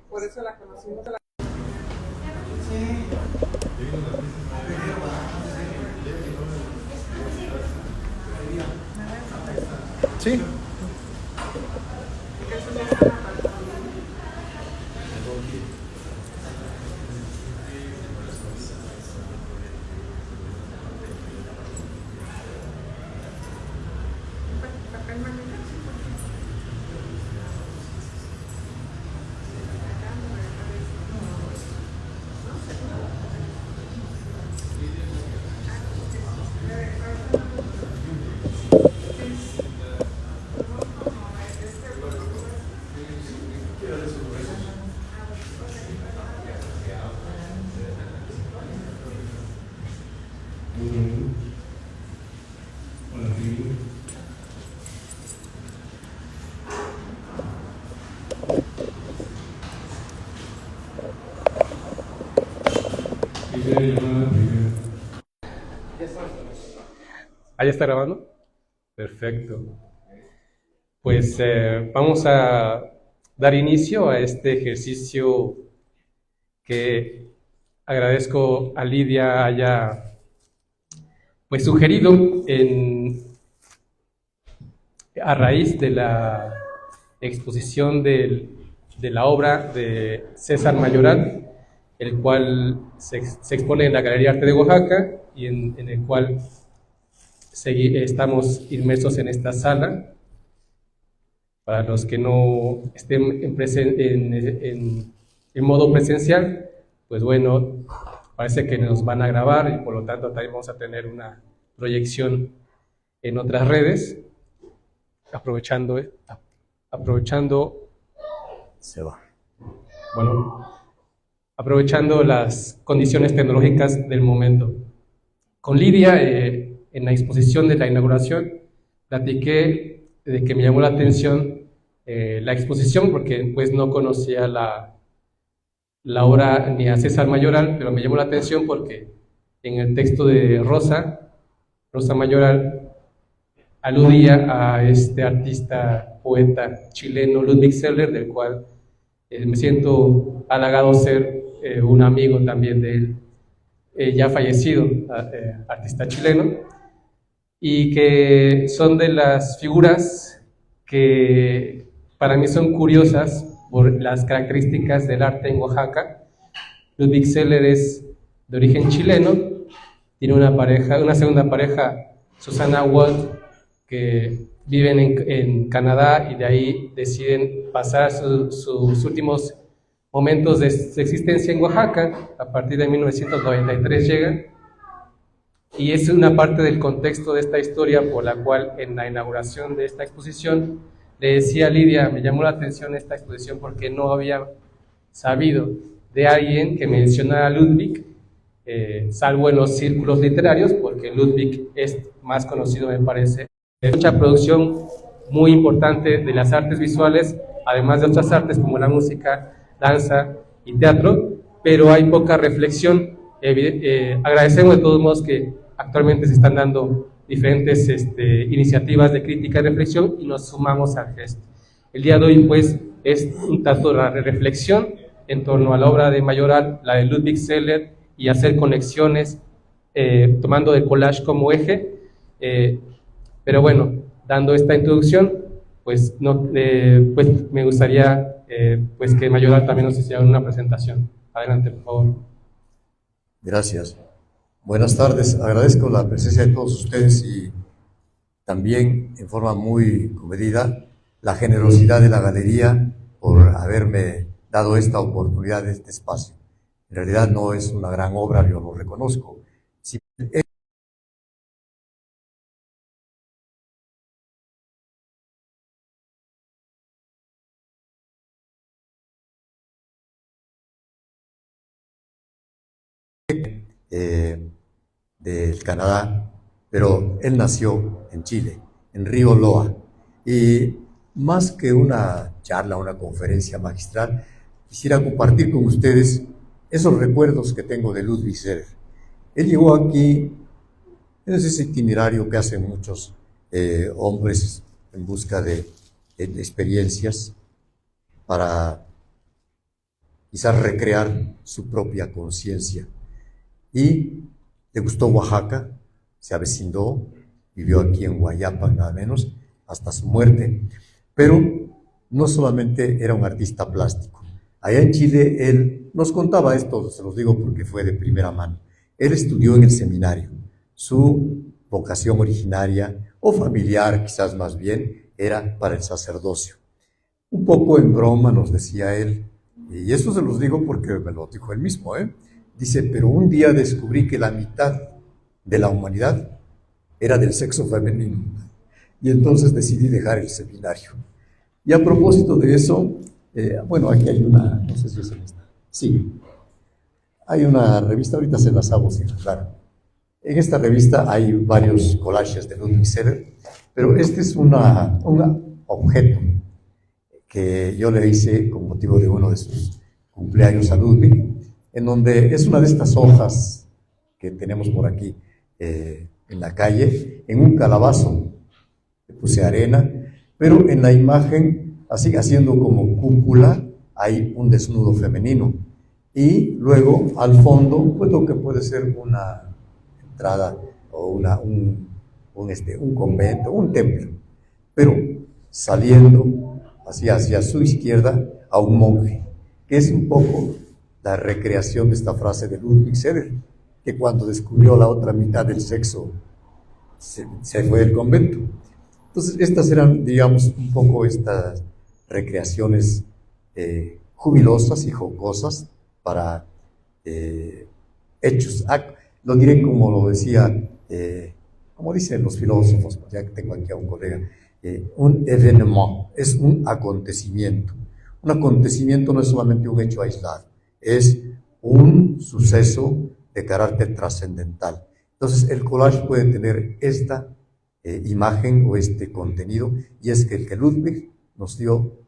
Por eso la conocimos. Sí. ¿Ahí está grabando? Perfecto. Pues vamos a dar inicio a este ejercicio que agradezco a Lidia haya pues sugerido a raíz de la exposición de la obra de César Mayoral, el cual se expone en la Galería Arte de Oaxaca y en el cual estamos inmersos en esta sala. Para los que no estén en modo presencial, pues bueno, parece que nos van a grabar y por lo tanto también vamos a tener una proyección en otras redes, aprovechando se va. Bueno, aprovechando las condiciones tecnológicas del momento. Con Lidia, en la exposición de la inauguración, platiqué de que me llamó la atención la exposición porque pues no conocía la obra ni a César Mayoral, pero me llamó la atención porque en el texto de Rosa Mayoral aludía a este artista, poeta chileno Ludwig Seller, del cual me siento halagado ser un amigo también de él, ya fallecido, artista chileno, y que son de las figuras que para mí son curiosas por las características del arte en Oaxaca. Ludwig Seller es de origen chileno, tiene una segunda pareja, Susana Wald, que viven en Canadá y de ahí deciden pasar sus últimos momentos de su existencia en Oaxaca. A partir de 1993 llegan, y es una parte del contexto de esta historia por la cual en la inauguración de esta exposición le decía a Lidia, me llamó la atención esta exposición porque no había sabido de alguien que mencionara a Ludwig, salvo en los círculos literarios, porque Ludwig es más conocido, me parece. Hay mucha producción muy importante de las artes visuales, además de otras artes como la música, danza y teatro, pero hay poca reflexión. Agradecemos de todos modos que actualmente se están dando diferentes iniciativas de crítica y reflexión y nos sumamos al gesto. El día de hoy pues es un tanto la reflexión en torno a la obra de Mayoral, la de Ludwig Seller, y hacer conexiones tomando el collage como eje, pero bueno, dando esta introducción, pues, pues me gustaría pues que Mayoral también nos hiciera una presentación. Adelante, por favor. Gracias. Buenas tardes. Agradezco la presencia de todos ustedes y también en forma muy comedida la generosidad de la galería por haberme dado esta oportunidad, este espacio. En realidad no es una gran obra, yo lo reconozco. Sí, del Canadá, pero él nació en Chile, en Río Loa. Y más que una charla, una conferencia magistral, quisiera compartir con ustedes esos recuerdos que tengo de Ludwig Serer. Él llegó aquí, en ese itinerario que hacen muchos hombres en busca de experiencias para quizás recrear su propia conciencia. Y le gustó Oaxaca, se avecindó, vivió aquí en Guayapa nada menos, hasta su muerte. Pero no solamente era un artista plástico. Allá en Chile él nos contaba esto, se los digo porque fue de primera mano. Él estudió en el seminario. Su vocación originaria o familiar, quizás más bien, era para el sacerdocio. Un poco en broma nos decía él, y eso se los digo porque me lo dijo él mismo, dice, pero un día descubrí que la mitad de la humanidad era del sexo femenino, y entonces decidí dejar el seminario. Y a propósito de eso, bueno, aquí hay una, no sé si es en esta, sí, hay una revista, ahorita se las hago, sí, claro. En esta revista hay varios collages de Ludwig Seller, pero este es un objeto que yo le hice con motivo de uno de sus cumpleaños a Ludwig, en donde es una de estas hojas que tenemos por aquí en la calle, en un calabazo. Le puse arena, pero en la imagen, así haciendo como cúpula, hay un desnudo femenino. Y luego al fondo, pues lo que puede ser una entrada o un convento, un templo, pero saliendo hacia su izquierda a un monje, que es un poco la recreación de esta frase de Ludwig Seller, que cuando descubrió la otra mitad del sexo se fue del convento. Entonces estas eran, digamos, un poco estas recreaciones jubilosas y jocosas para hechos. Lo diré como lo decía, como dicen los filósofos, ya que tengo aquí a un colega, un événement, es un acontecimiento. Un acontecimiento no es solamente un hecho aislado, es un suceso de carácter trascendental. Entonces el collage puede tener esta imagen o este contenido, y es que el que Ludwig nos dio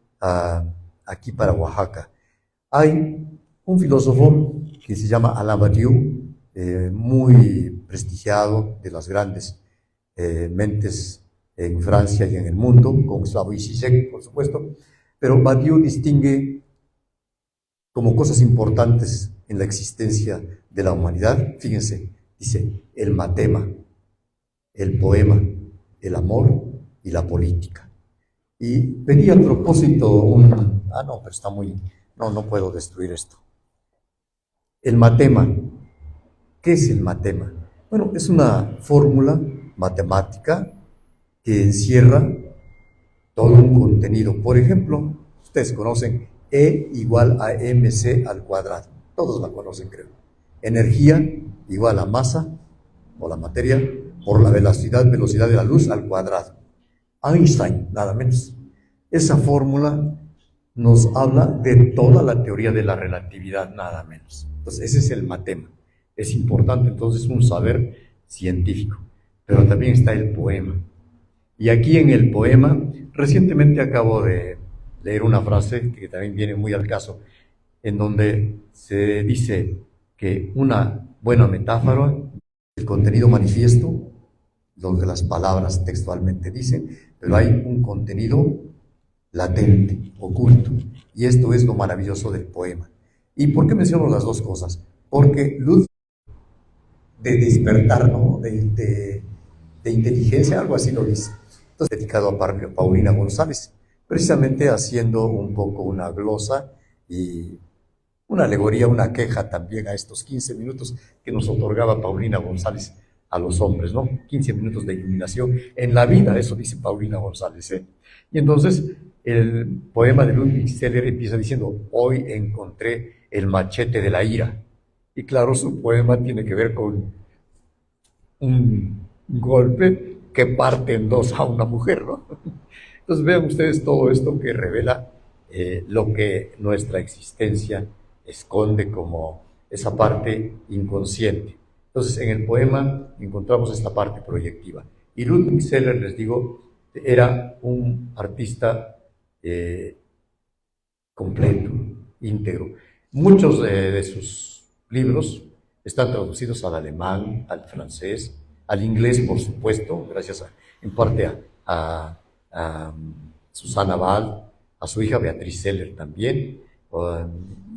aquí para Oaxaca. Hay un filósofo que se llama Alain Badiou, muy prestigiado, de las grandes mentes en Francia y en el mundo, con Slavoj Žižek, por supuesto, pero Badiou distingue como cosas importantes en la existencia de la humanidad, fíjense, dice, el matema, el poema, el amor y la política. Y pedí a propósito no, pero está muy, no puedo destruir esto. El matema, ¿qué es el matema? Bueno, es una fórmula matemática que encierra todo un contenido. Por ejemplo, ustedes conocen E igual a mc al cuadrado. Todos la conocen, creo. Energía igual a masa, o la materia, por la velocidad de la luz al cuadrado. Einstein, nada menos. Esa fórmula nos habla de toda la teoría de la relatividad, nada menos. Entonces, ese es el matema. Es importante, entonces, un saber científico. Pero también está el poema. Y aquí en el poema, recientemente acabo de leer una frase que también viene muy al caso, en donde se dice que una buena metáfora, el contenido manifiesto, lo que las palabras textualmente dicen, pero hay un contenido latente, oculto, y esto es lo maravilloso del poema. ¿Y por qué menciono las dos cosas? Porque luz de despertar, ¿no? de inteligencia, algo así lo dice. Entonces, dedicado a Paulina González, precisamente haciendo un poco una glosa y una alegoría, una queja también a estos 15 minutos que nos otorgaba Paulina González a los hombres, ¿no? 15 minutos de iluminación en la vida, eso dice Paulina González, Y entonces el poema de Ludwig Seller empieza diciendo, hoy encontré el machete de la ira. Y claro, su poema tiene que ver con un golpe que parte en dos a una mujer, ¿no? Entonces vean ustedes todo esto que revela lo que nuestra existencia esconde como esa parte inconsciente. Entonces en el poema encontramos esta parte proyectiva. Y Ludwig Seller, les digo, era un artista completo, íntegro. Muchos de sus libros están traducidos al alemán, al francés, al inglés, por supuesto, gracias en parte a Susana Ball, a su hija Beatriz Seller también,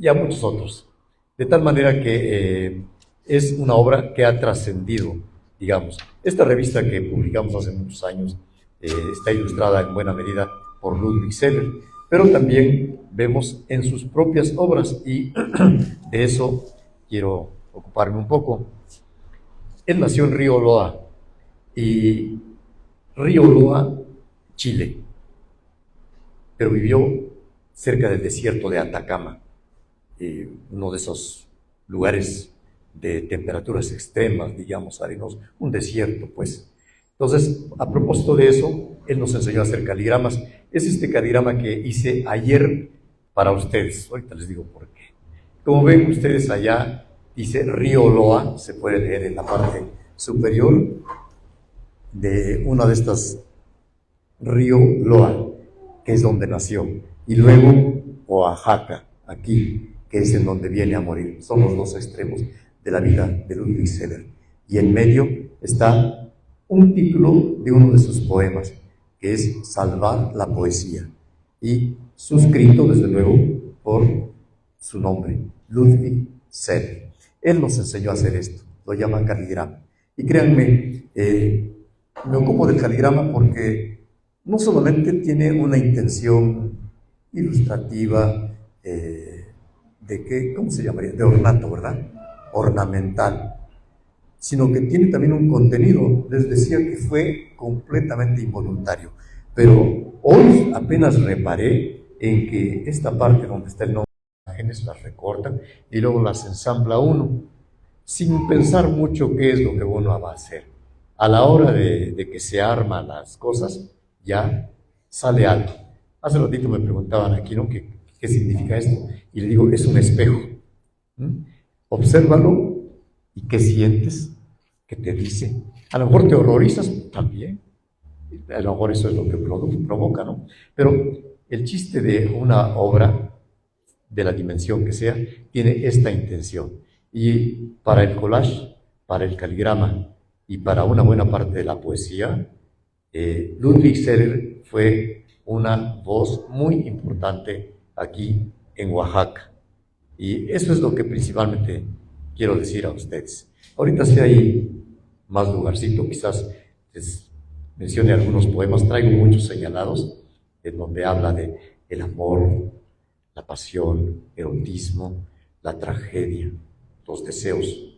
y a muchos otros. De tal manera que es una obra que ha trascendido, digamos. Esta revista que publicamos hace muchos años está ilustrada en buena medida por Ludwig Seller, pero también vemos en sus propias obras, y de eso quiero ocuparme un poco. Él nació en Río Loa, y Río Loa, Chile, pero vivió cerca del desierto de Atacama, uno de esos lugares de temperaturas extremas, digamos, arenosos, un desierto, pues. Entonces, a propósito de eso, él nos enseñó a hacer caligramas. Es este caligrama que hice ayer para ustedes. Ahorita les digo por qué. Como ven ustedes allá, dice Río Loa, se puede leer en la parte superior de una de estas, Río Loa, que es donde nació, y luego Oaxaca, aquí, que es en donde viene a morir. Son los dos extremos de la vida de Ludwig Seller. Y en medio está un título de uno de sus poemas, que es Salvar la poesía, y suscrito, desde luego, por su nombre, Ludwig Seller. Él nos enseñó a hacer esto, lo llaman caligrama. Y créanme, me ocupo del caligrama porque no solamente tiene una intención ilustrativa, de qué, ¿cómo se llamaría? De ornato, ¿verdad? Ornamental, sino que tiene también un contenido. Les decía que fue completamente involuntario, pero hoy apenas reparé en que esta parte donde está el nombre de las imágenes las recortan y luego las ensambla uno, sin pensar mucho qué es lo que uno va a hacer. A la hora de que se arman las cosas, ya sale algo. Hace ratito me preguntaban aquí, ¿no? ¿Qué significa esto? Y le digo, es un espejo. Obsérvalo y ¿qué sientes? ¿Qué te dice? A lo mejor te horrorizas también. A lo mejor eso es lo que provoca, ¿no? Pero el chiste de una obra, de la dimensión que sea, tiene esta intención. Y para el collage, para el caligrama y para una buena parte de la poesía, Ludwig Seller fue una voz muy importante aquí en Oaxaca. Y eso es lo que principalmente quiero decir a ustedes. Ahorita si hay más lugarcito, quizás les mencione algunos poemas, traigo muchos señalados, en donde habla de el amor, la pasión, erotismo, la tragedia, los deseos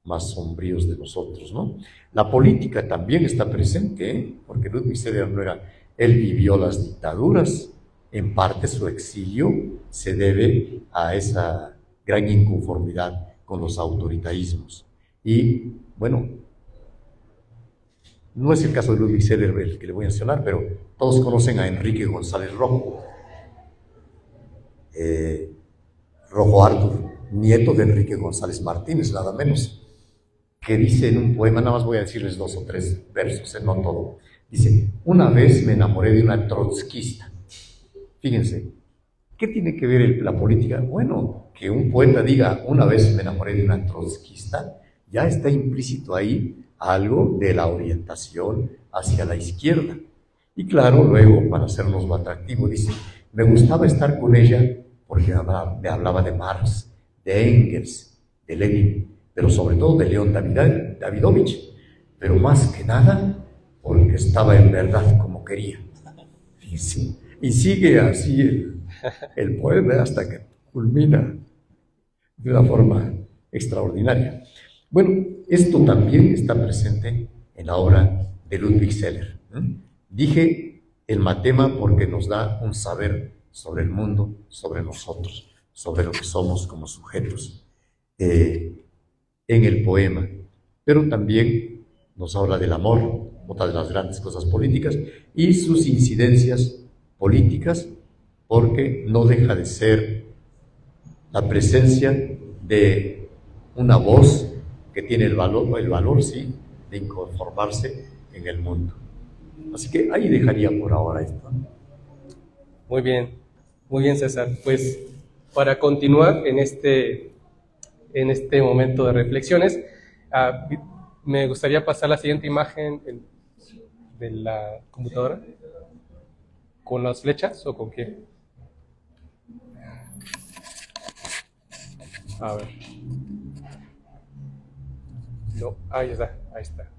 más sombríos de nosotros, ¿no? La política también está presente, porque Ludwig Seller no era, él vivió las dictaduras, en parte su exilio se debe a esa gran inconformidad con los autoritarismos. Y bueno, no es el caso de Ludwig Seller el que le voy a mencionar, pero todos conocen a Enrique González Rojo, Rojo Artur, nieto de Enrique González Martínez, nada menos, que dice en un poema, nada más voy a decirles 2 o 3 versos, no todo. Dice, una vez me enamoré de una trotskista. Fíjense, ¿qué tiene que ver la política? Bueno, que un poeta diga, una vez me enamoré de una trotskista, ya está implícito ahí algo de la orientación hacia la izquierda. Y claro, luego, para hacernos lo atractivo, dice, me gustaba estar con ella porque me hablaba de Marx, de Engels, de Lenin, pero sobre todo de León Davidovich, pero más que nada porque estaba en verdad como quería. Y sigue así el poema hasta que culmina de una forma extraordinaria. Bueno, esto también está presente en la obra de Ludwig Seller. Dije el matema porque nos da un saber sobre el mundo, sobre nosotros, sobre lo que somos como sujetos en el poema, pero también nos habla del amor, otra de las grandes cosas políticas, y sus incidencias políticas, porque no deja de ser la presencia de una voz que tiene el valor, sí, de inconformarse en el mundo. Así que ahí dejaría por ahora esto. Muy bien César. Pues para continuar en este momento de reflexiones, me gustaría pasar la siguiente imagen de la computadora. ¿Con las flechas o con qué? A ver. No, ahí está, ahí está.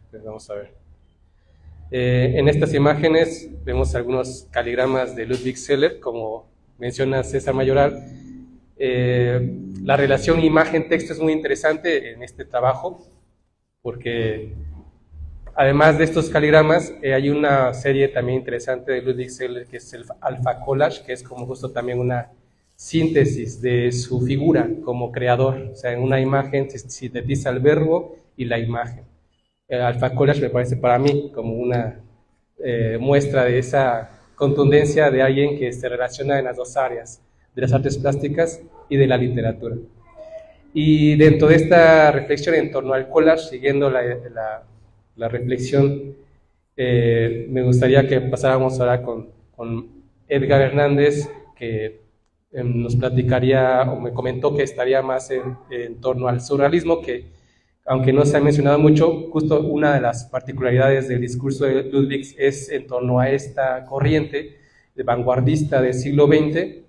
Entonces vamos a ver. En estas imágenes vemos algunos caligramas de Ludwig Seller, como menciona César Mayoral. La relación imagen-texto es muy interesante en este trabajo, porque además de estos caligramas, hay una serie también interesante de Ludwig Seller, que es el Alpha Collage, que es como justo también una síntesis de su figura como creador. O sea, en una imagen se sintetiza el verbo y la imagen. El Alpha Collage me parece para mí como una muestra de esa contundencia de alguien que se relaciona en las dos áreas, de las artes plásticas y de la literatura. Y dentro de esta reflexión en torno al collage, siguiendo la reflexión, me gustaría que pasáramos ahora con Edgar Hernández, que nos platicaría o me comentó que estaría más en torno al surrealismo, que aunque no se ha mencionado mucho, justo una de las particularidades del discurso de Ludwig es en torno a esta corriente de vanguardista del siglo XX,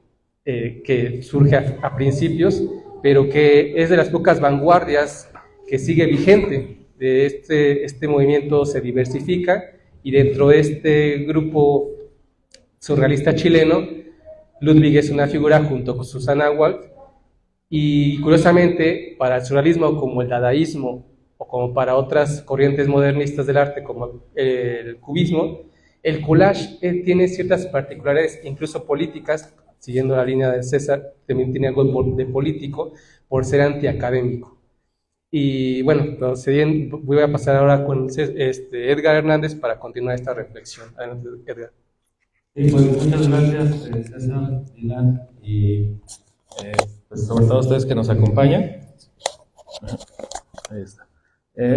que surge a principios, pero que es de las pocas vanguardias que sigue vigente. De este movimiento se diversifica, y dentro de este grupo surrealista chileno, Ludwig es una figura junto con Susanna Wald, y curiosamente para el surrealismo como el dadaísmo o como para otras corrientes modernistas del arte como el cubismo, el collage tiene ciertas particularidades, incluso políticas, siguiendo la línea de César, también tiene algo de político por ser antiacadémico. Y bueno, voy a pasar ahora con Edgar Hernández para continuar esta reflexión. Adelante, Edgar. Sí, pues muchas gracias, César, Dylan, y pues sobre todo a ustedes que nos acompañan. Ahí está.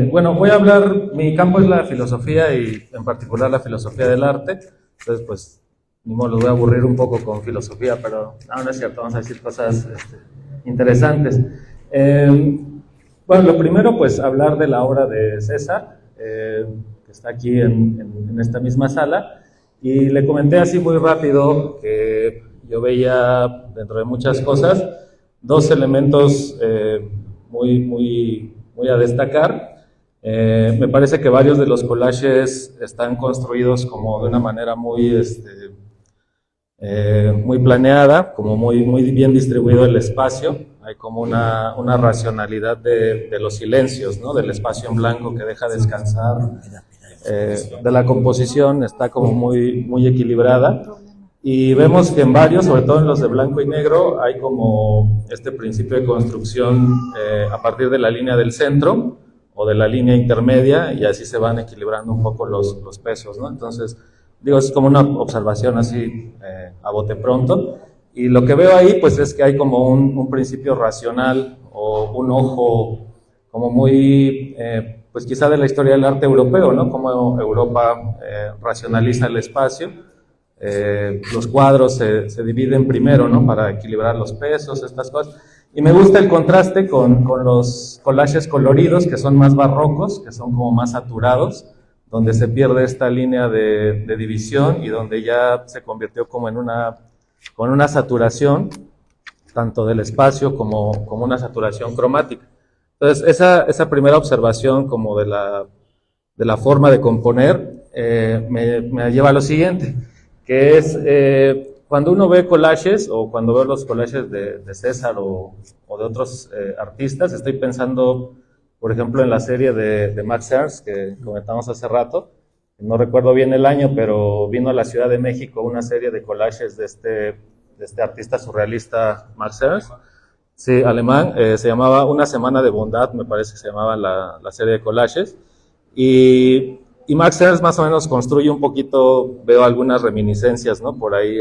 Bueno, voy a hablar, mi campo es la filosofía y en particular la filosofía del arte, entonces pues ni modo, los voy a aburrir un poco con filosofía, pero no es cierto, vamos a decir cosas interesantes. Bueno, lo primero pues hablar de la obra de César, que está aquí en esta misma sala, y le comenté así muy rápido que yo veía dentro de muchas cosas dos elementos muy a destacar. Me parece que varios de los collages están construidos como de una manera muy planeada, como muy bien distribuido el espacio. Hay como una racionalidad de los silencios, ¿no? Del espacio en blanco que deja descansar. De la composición está como muy equilibrada. Y vemos que en varios, sobre todo en los de blanco y negro, hay como este principio de construcción a partir de la línea del centro o de la línea intermedia, y así se van equilibrando un poco los pesos, ¿no? Entonces, digo, es como una observación así a bote pronto. Y lo que veo ahí, pues es que hay como un principio racional o un ojo como muy, pues quizá de la historia del arte europeo, ¿no? Como Europa racionaliza el espacio. Los cuadros se dividen primero, ¿no? Para equilibrar los pesos, estas cosas. Y me gusta el contraste con los collages coloridos, que son más barrocos, que son como más saturados, donde se pierde esta línea de división y donde ya se convirtió como en una saturación, tanto del espacio como una saturación cromática. Entonces, esa primera observación como de la forma de componer me lleva a lo siguiente, que es cuando uno ve collages, o cuando veo los collages de César o de otros artistas, estoy pensando, por ejemplo, en la serie de Max Ernst, que comentamos hace rato. No recuerdo bien el año, pero vino a la Ciudad de México una serie de collages de este artista surrealista Max Ernst, sí, alemán. Se llamaba Una semana de bondad, me parece que se llamaba la serie de collages. Y Max Ernst más o menos construye un poquito, veo algunas reminiscencias, ¿no? Por ahí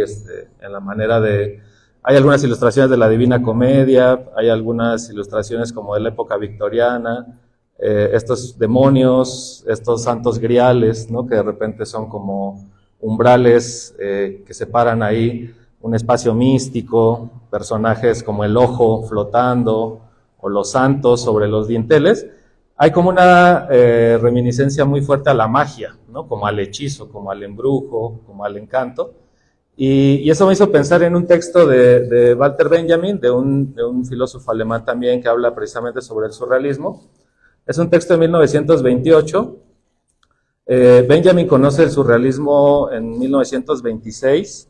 en la manera de... Hay algunas ilustraciones de la Divina Comedia, hay algunas ilustraciones como de la época victoriana, estos demonios, estos santos griales, ¿no? Que de repente son como umbrales que separan ahí un espacio místico, personajes como el ojo flotando o los santos sobre los dinteles. Hay como una reminiscencia muy fuerte a la magia, ¿no? Como al hechizo, como al embrujo, como al encanto. Y eso me hizo pensar en un texto de Walter Benjamin, de un filósofo alemán también que habla precisamente sobre el surrealismo. Es un texto de 1928. Benjamin conoce el surrealismo en 1926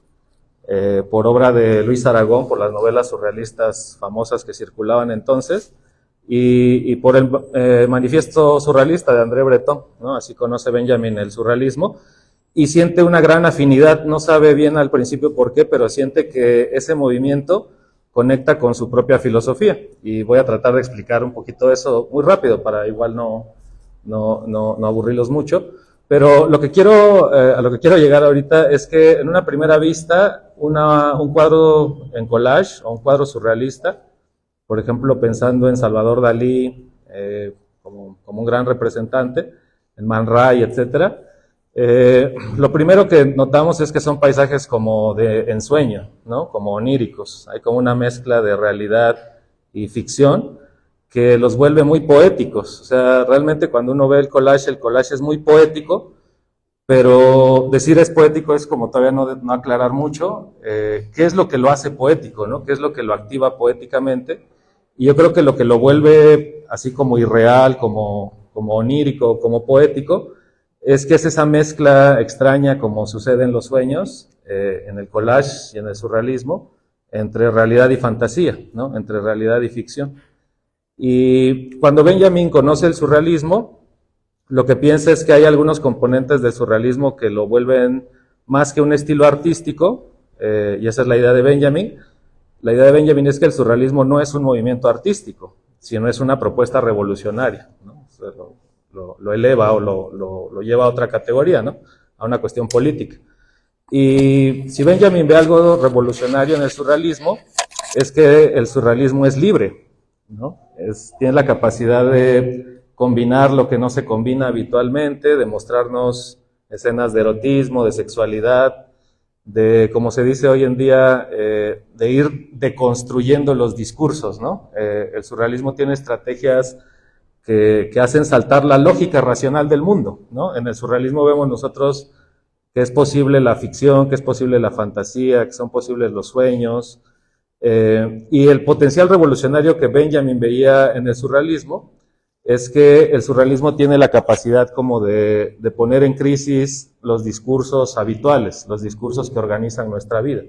por obra de Luis Aragón, por las novelas surrealistas famosas que circulaban entonces, y por el manifiesto surrealista de André Breton, ¿no? Así conoce Benjamin el surrealismo, y siente una gran afinidad, no sabe bien al principio por qué, pero siente que ese movimiento conecta con su propia filosofía, y voy a tratar de explicar un poquito eso muy rápido para igual no aburrirlos mucho. Pero lo que a lo que quiero llegar ahorita es que en una primera vista, un cuadro en collage o un cuadro surrealista, por ejemplo, pensando en Salvador Dalí como un gran representante, en Man Ray, etcétera, lo primero que notamos es que son paisajes como de ensueño, ¿no? Como oníricos. Hay como una mezcla de realidad y ficción que los vuelve muy poéticos. O sea, realmente cuando uno ve el collage es muy poético, pero decir es poético es como todavía no aclarar mucho qué es lo que lo hace poético, ¿no? Qué es lo que lo activa poéticamente. Y yo creo que lo que lo vuelve así como irreal, como onírico, como poético, es que es esa mezcla extraña, como sucede en los sueños, en el collage y en el surrealismo, entre realidad y fantasía, ¿no? Entre realidad y ficción. Y cuando Benjamin conoce el surrealismo, lo que piensa es que hay algunos componentes del surrealismo que lo vuelven más que un estilo artístico, y esa es la idea de Benjamin. La idea de Benjamin es que el surrealismo no es un movimiento artístico, sino es una propuesta revolucionaria, ¿no? O sea, lo eleva o lo lleva a otra categoría, ¿no? A una cuestión política. Y si Benjamin ve algo revolucionario en el surrealismo, es que el surrealismo es libre, ¿no? Tiene la capacidad de combinar lo que no se combina habitualmente, de mostrarnos escenas de erotismo, de sexualidad, de, como se dice hoy en día, de ir deconstruyendo los discursos, ¿no? El surrealismo tiene estrategias que hacen saltar la lógica racional del mundo, ¿no? En el surrealismo vemos nosotros que es posible la ficción, que es posible la fantasía, que son posibles los sueños, y el potencial revolucionario que Benjamin veía en el surrealismo es que el surrealismo tiene la capacidad como de poner en crisis los discursos habituales, los discursos que organizan nuestra vida.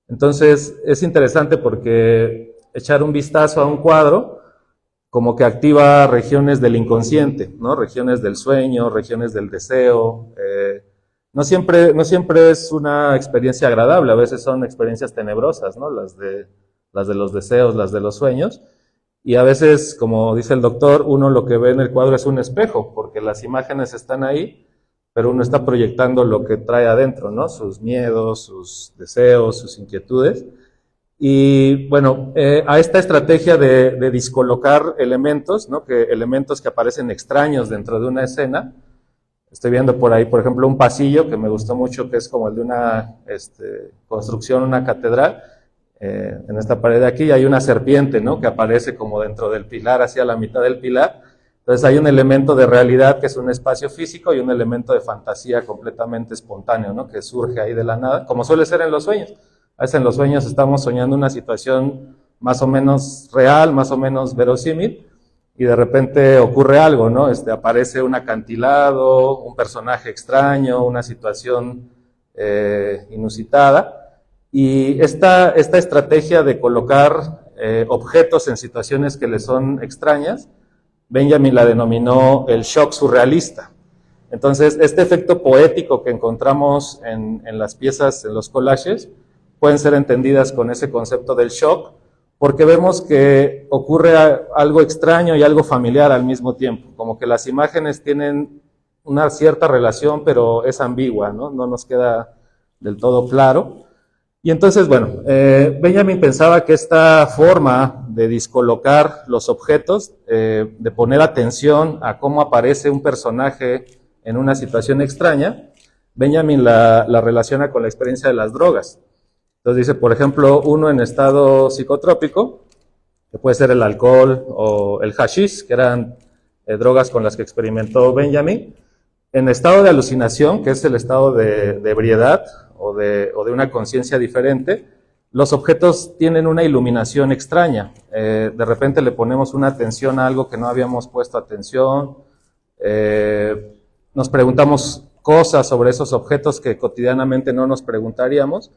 Entonces es interesante porque echar un vistazo a un cuadro como que activa regiones del inconsciente, ¿no? Regiones del sueño, regiones del deseo. No siempre es una experiencia agradable, a veces son experiencias tenebrosas, ¿no? Las de los deseos, las de los sueños. Y a veces, como dice el doctor, uno lo que ve en el cuadro es un espejo, porque las imágenes están ahí, pero uno está proyectando lo que trae adentro, ¿no? Sus miedos, sus deseos, sus inquietudes. Y bueno, a esta estrategia de discolocar elementos, ¿no? Elementos que aparecen extraños dentro de una escena. Estoy viendo por ahí, por ejemplo, un pasillo que me gustó mucho, que es como el de una construcción, una catedral. En esta pared de aquí hay una serpiente, ¿no? Que aparece como dentro del pilar, hacia la mitad del pilar. Entonces hay un elemento de realidad que es un espacio físico y un elemento de fantasía completamente espontáneo, ¿no? Que surge ahí de la nada, como suele ser en los sueños. A veces en los sueños estamos soñando una situación más o menos real, más o menos verosímil, y de repente ocurre algo, ¿no? Aparece un acantilado, un personaje extraño, una situación inusitada. Y esta estrategia de colocar objetos en situaciones que le son extrañas, Benjamin la denominó el shock surrealista. Entonces, este efecto poético que encontramos en las piezas, en los collages, pueden ser entendidas con ese concepto del shock, porque vemos que ocurre algo extraño y algo familiar al mismo tiempo, como que las imágenes tienen una cierta relación, pero es ambigua, ¿no? No nos queda del todo claro. Y entonces, bueno, Benjamin pensaba que esta forma de discolocar los objetos, de poner atención a cómo aparece un personaje en una situación extraña, Benjamin la relaciona con la experiencia de las drogas. Entonces dice, por ejemplo, uno en estado psicotrópico, que puede ser el alcohol o el hashish, que eran drogas con las que experimentó Benjamin. En estado de alucinación, que es el estado de ebriedad o de una conciencia diferente, los objetos tienen una iluminación extraña. De repente le ponemos una atención a algo que no habíamos puesto atención, nos preguntamos cosas sobre esos objetos que cotidianamente no nos preguntaríamos,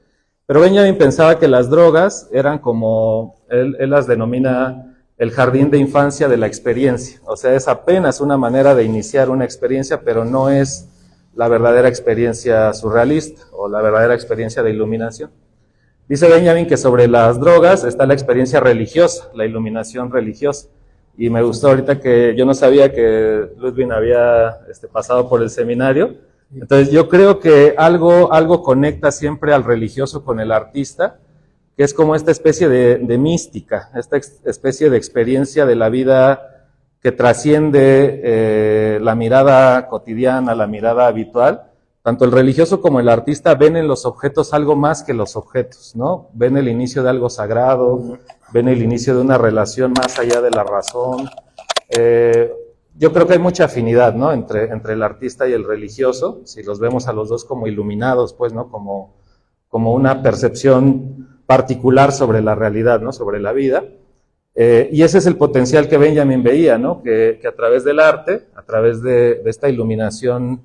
pero Benjamin pensaba que las drogas eran como, él las denomina el jardín de infancia de la experiencia, o sea, es apenas una manera de iniciar una experiencia, pero no es la verdadera experiencia surrealista o la verdadera experiencia de iluminación. Dice Benjamin que sobre las drogas está la experiencia religiosa, la iluminación religiosa. Y me gustó ahorita que yo no sabía que Ludwig había pasado por el seminario. Entonces yo creo que algo conecta siempre al religioso con el artista, que es como esta especie de mística, esta especie de experiencia de la vida que trasciende la mirada cotidiana, la mirada habitual. Tanto el religioso como el artista ven en los objetos algo más que los objetos, ¿no? Ven el inicio de algo sagrado, ven el inicio de una relación más allá de la razón. Yo creo que hay mucha afinidad, ¿no? Entre el artista y el religioso, si los vemos a los dos como iluminados, pues, ¿no? Como una percepción particular sobre la realidad, ¿no? Sobre la vida. Y ese es el potencial que Benjamin veía, ¿no? Que a través del arte, a través de esta iluminación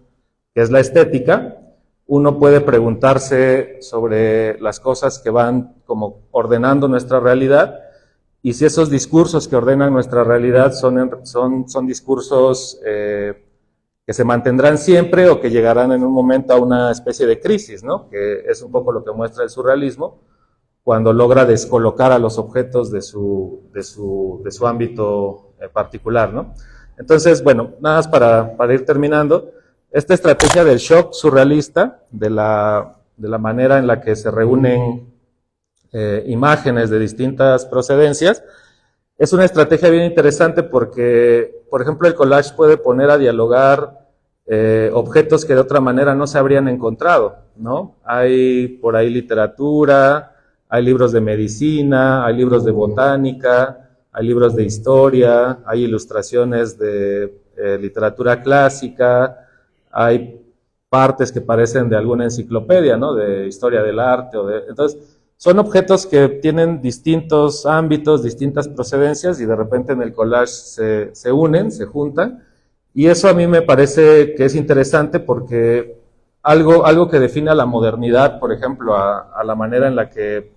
que es la estética, uno puede preguntarse sobre las cosas que van como ordenando nuestra realidad, y si esos discursos que ordenan nuestra realidad son discursos que se mantendrán siempre o que llegarán en un momento a una especie de crisis, ¿no? Que es un poco lo que muestra el surrealismo, cuando logra descolocar a los objetos de su ámbito particular, ¿no? Entonces, bueno, nada más para ir terminando, esta estrategia del shock surrealista, de la manera en la que se reúnen imágenes de distintas procedencias, es una estrategia bien interesante porque, por ejemplo, el collage puede poner a dialogar objetos que de otra manera no se habrían encontrado, ¿no? Hay por ahí literatura, hay libros de medicina, hay libros de botánica, hay libros de historia, hay ilustraciones de literatura clásica, hay partes que parecen de alguna enciclopedia, ¿no? De historia del arte. Entonces, son objetos que tienen distintos ámbitos, distintas procedencias, y de repente en el collage se unen, se juntan, y eso a mí me parece que es interesante porque algo que define a la modernidad, por ejemplo, a la manera en la que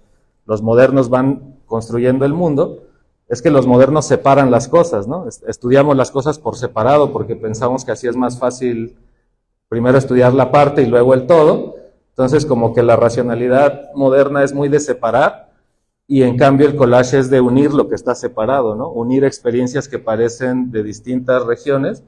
los modernos van construyendo el mundo, es que los modernos separan las cosas, ¿no? Estudiamos las cosas por separado porque pensamos que así es más fácil primero estudiar la parte y luego el todo. Entonces, como que la racionalidad moderna es muy de separar, y en cambio el collage es de unir lo que está separado, ¿no? Unir experiencias que parecen de distintas regiones,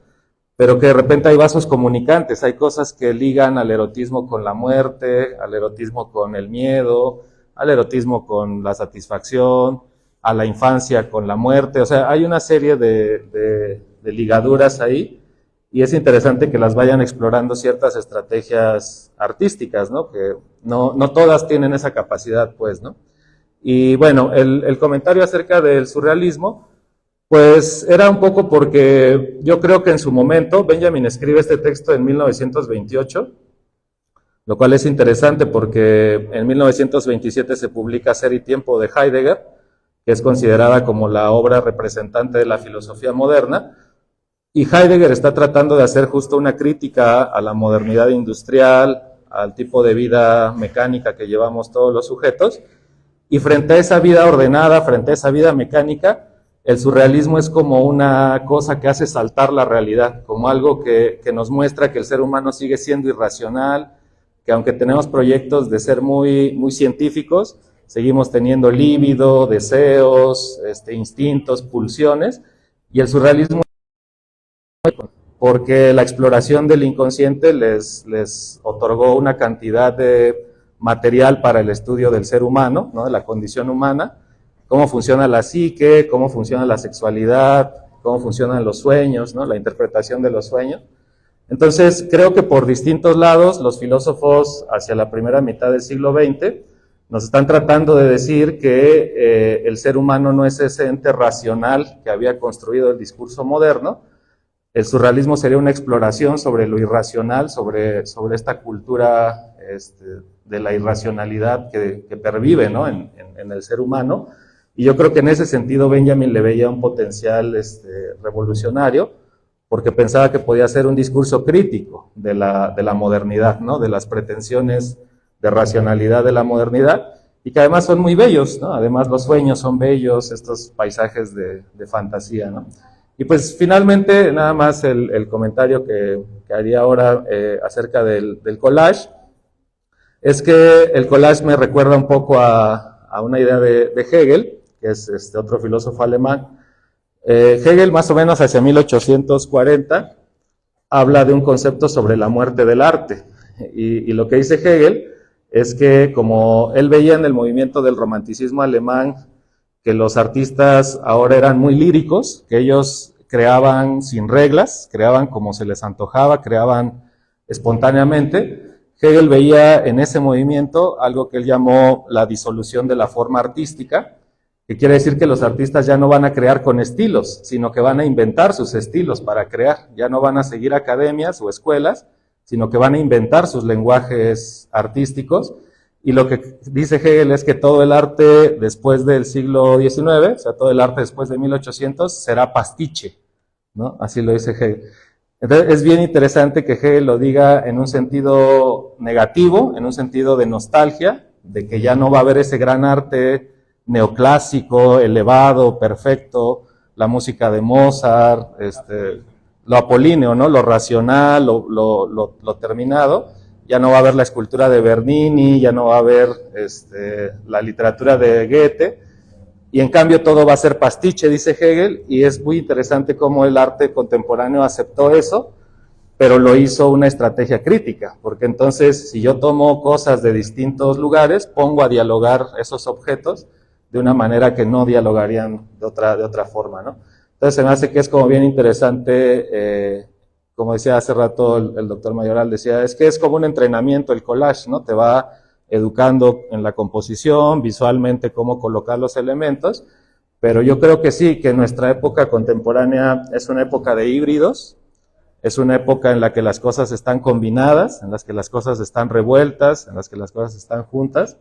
pero que de repente hay vasos comunicantes, hay cosas que ligan al erotismo con la muerte, al erotismo con el miedo, al erotismo con la satisfacción, a la infancia con la muerte. O sea, hay una serie de ligaduras ahí, y es interesante que las vayan explorando ciertas estrategias artísticas, ¿no? Que no todas tienen esa capacidad, pues, ¿no? Y bueno, el comentario acerca del surrealismo, pues era un poco porque yo creo que en su momento, Benjamin escribe este texto en 1928, lo cual es interesante porque en 1927 se publica Ser y Tiempo de Heidegger, que es considerada como la obra representante de la filosofía moderna. Y Heidegger está tratando de hacer justo una crítica a la modernidad industrial, al tipo de vida mecánica que llevamos todos los sujetos, y frente a esa vida ordenada, frente a esa vida mecánica, el surrealismo es como una cosa que hace saltar la realidad, como algo que nos muestra que el ser humano sigue siendo irracional, que aunque tenemos proyectos de ser muy, muy científicos, seguimos teniendo líbido, deseos, instintos, pulsiones, y el surrealismo, porque la exploración del inconsciente les otorgó una cantidad de material para el estudio del ser humano, ¿no? De la condición humana, cómo funciona la psique, cómo funciona la sexualidad, cómo funcionan los sueños, ¿no? La interpretación de los sueños. Entonces, creo que por distintos lados, los filósofos hacia la primera mitad del siglo XX nos están tratando de decir que el ser humano no es ese ente racional que había construido el discurso moderno, el surrealismo sería una exploración sobre lo irracional, sobre esta cultura de la irracionalidad que pervive, ¿no?, en el ser humano. Y yo creo que en ese sentido Benjamin le veía un potencial revolucionario, porque pensaba que podía ser un discurso crítico de la modernidad, ¿no?, de las pretensiones de racionalidad de la modernidad, y que además son muy bellos, ¿no? Además los sueños son bellos, estos paisajes de fantasía, ¿no? Y pues finalmente nada más el comentario que haría ahora acerca del collage, es que el collage me recuerda un poco a una idea de Hegel, que es otro filósofo alemán. Hegel, más o menos hacia 1840, habla de un concepto sobre la muerte del arte. Y lo que dice Hegel es que, como él veía en el movimiento del romanticismo alemán, que los artistas ahora eran muy líricos, que ellos creaban sin reglas, creaban como se les antojaba, creaban espontáneamente. Hegel veía en ese movimiento algo que él llamó la disolución de la forma artística, que quiere decir que los artistas ya no van a crear con estilos, sino que van a inventar sus estilos para crear. Ya no van a seguir academias o escuelas, sino que van a inventar sus lenguajes artísticos. Y lo que dice Hegel es que todo el arte después del siglo XIX, o sea, todo el arte después de 1800, será pastiche, ¿no? Así lo dice Hegel. Entonces es bien interesante que Hegel lo diga en un sentido negativo, en un sentido de nostalgia, de que ya no va a haber ese gran arte neoclásico, elevado, perfecto, la música de Mozart, lo apolíneo, ¿no?, lo racional, lo terminado. Ya no va a haber la escultura de Bernini, ya no va a haber la literatura de Goethe, y en cambio todo va a ser pastiche, dice Hegel, y es muy interesante cómo el arte contemporáneo aceptó eso, pero lo hizo una estrategia crítica, porque entonces si yo tomo cosas de distintos lugares, pongo a dialogar esos objetos de una manera que no dialogarían de otra forma, ¿no? Entonces se me hace que es como bien interesante, como decía hace rato el doctor Mayoral, decía, es que es como un entrenamiento el collage, ¿no? Te va educando en la composición, visualmente cómo colocar los elementos, pero yo creo que sí, que nuestra época contemporánea es una época de híbridos, es una época en la que las cosas están combinadas, en las que las cosas están revueltas, en las que las cosas están juntas.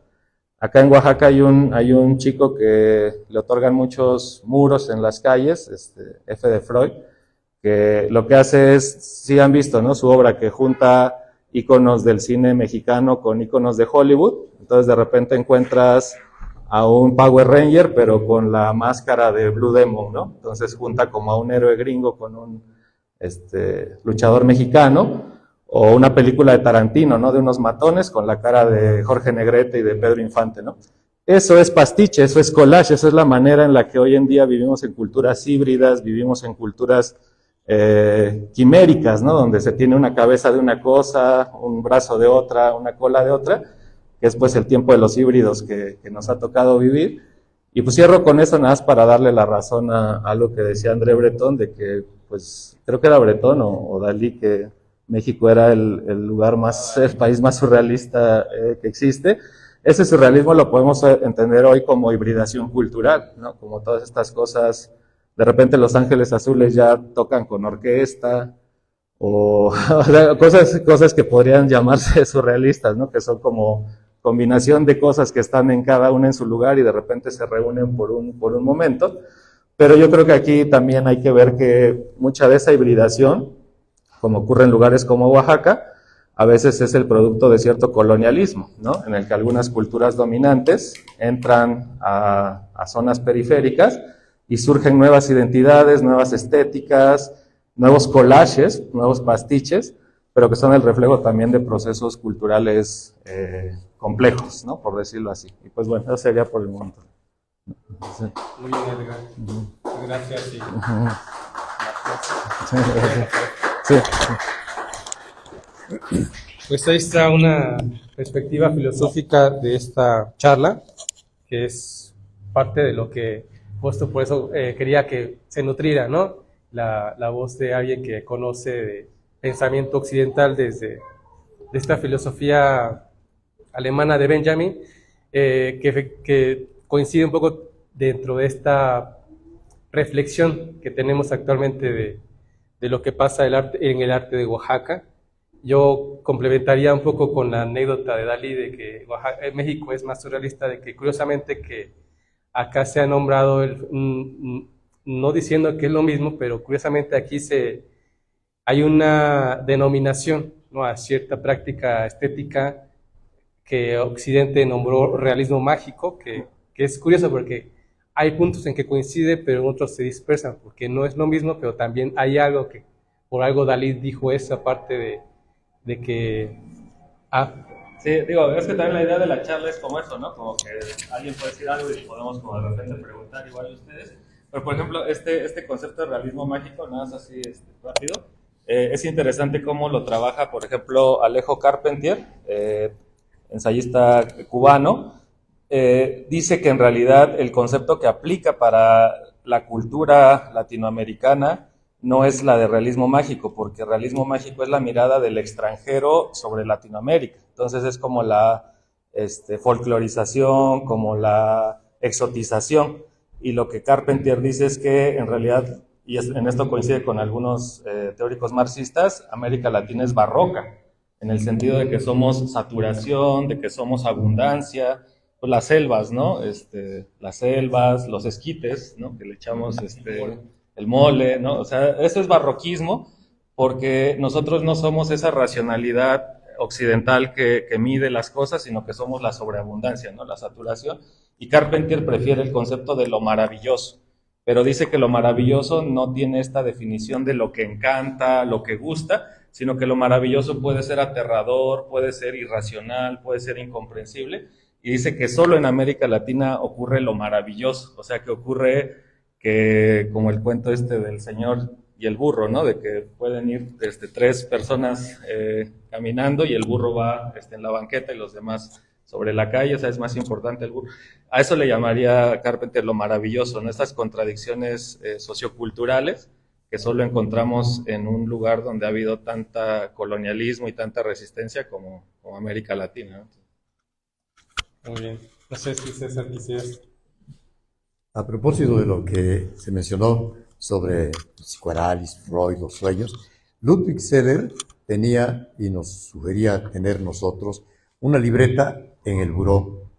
Acá en Oaxaca hay un chico que le otorgan muchos muros en las calles, F. de Freud, que lo que hace es, sí han visto, ¿no?, su obra, que junta íconos del cine mexicano con íconos de Hollywood. Entonces de repente encuentras a un Power Ranger, pero con la máscara de Blue Demon, ¿no? Entonces junta como a un héroe gringo con un luchador mexicano, o una película de Tarantino, ¿no?, de unos matones con la cara de Jorge Negrete y de Pedro Infante, ¿no? Eso es pastiche, eso es collage, esa es la manera en la que hoy en día vivimos en culturas híbridas, vivimos en culturas quiméricas, ¿no?, donde se tiene una cabeza de una cosa, un brazo de otra, una cola de otra, que es pues el tiempo de los híbridos que nos ha tocado vivir. Y pues cierro con eso nada más para darle la razón a algo que decía André Breton, de que pues creo que era Breton o Dalí, que México era el país más surrealista que existe. Ese surrealismo lo podemos entender hoy como hibridación cultural, ¿no?, como todas estas cosas. De repente Los Ángeles Azules ya tocan con orquesta, o sea, cosas que podrían llamarse surrealistas, ¿no?, que son como combinación de cosas que están en cada una en su lugar y de repente se reúnen por un momento. Pero yo creo que aquí también hay que ver que mucha de esa hibridación, como ocurre en lugares como Oaxaca, a veces es el producto de cierto colonialismo, ¿no?, en el que algunas culturas dominantes entran a zonas periféricas y surgen nuevas identidades, nuevas estéticas, nuevos collages, nuevos pastiches, pero que son el reflejo también de procesos culturales complejos, ¿no?, por decirlo así. Y pues bueno, eso sería por el momento. Sí. Muy bien, Edgar. Gracias. Sí. Sí. Pues ahí está una perspectiva filosófica de esta charla, que es parte de lo que justo por eso quería que se nutriera, ¿no?, la voz de alguien que conoce de pensamiento occidental desde esta filosofía alemana de Benjamin, que coincide un poco dentro de esta reflexión que tenemos actualmente de lo que pasa en el arte de Oaxaca. Yo complementaría un poco con la anécdota de Dalí de que México es más surrealista, de que curiosamente que acá se ha nombrado, no diciendo que es lo mismo, pero curiosamente aquí hay una denominación, ¿no?, a cierta práctica estética que Occidente nombró realismo mágico, que es curioso porque hay puntos en que coincide, pero en otros se dispersan, porque no es lo mismo, pero también hay algo que, por algo Dalí dijo esa parte de que... Sí, digo, es que también la idea de la charla es como eso, ¿no? Como que alguien puede decir algo y podemos como de repente preguntar igual a ustedes. Pero, por ejemplo, este concepto de realismo mágico, nada más así rápido, es interesante cómo lo trabaja, por ejemplo, Alejo Carpentier, ensayista cubano. Dice que en realidad el concepto que aplica para la cultura latinoamericana no es la de realismo mágico, porque realismo mágico es la mirada del extranjero sobre Latinoamérica. Entonces es como la folclorización, como la exotización. Y lo que Carpentier dice es que en realidad, y en esto coincide con algunos teóricos marxistas, América Latina es barroca, en el sentido de que somos saturación, de que somos abundancia, pues las selvas, ¿no? Las selvas, los esquites, ¿no? Que le echamos el mole, ¿no? O sea, eso es barroquismo, porque nosotros no somos esa racionalidad occidental que mide las cosas, sino que somos la sobreabundancia, ¿no? La saturación. Y Carpentier prefiere el concepto de lo maravilloso, pero dice que lo maravilloso no tiene esta definición de lo que encanta, lo que gusta, sino que lo maravilloso puede ser aterrador, puede ser irracional, puede ser incomprensible, y dice que solo en América Latina ocurre lo maravilloso, o sea que ocurre que, como el cuento del señor y el burro, ¿no? De que pueden ir tres personas caminando y el burro va en la banqueta y los demás sobre la calle, o sea, es más importante el burro. A eso le llamaría Carpenter lo maravilloso, ¿no? Estas contradicciones socioculturales que solo encontramos en un lugar donde ha habido tanta colonialismo y tanta resistencia como América Latina, ¿no? Muy bien. No sé si César quisieras... A propósito de lo que se mencionó sobre el psicoanálisis, Freud, los sueños, Ludwig Seller tenía y nos sugería tener nosotros una libreta en el buró,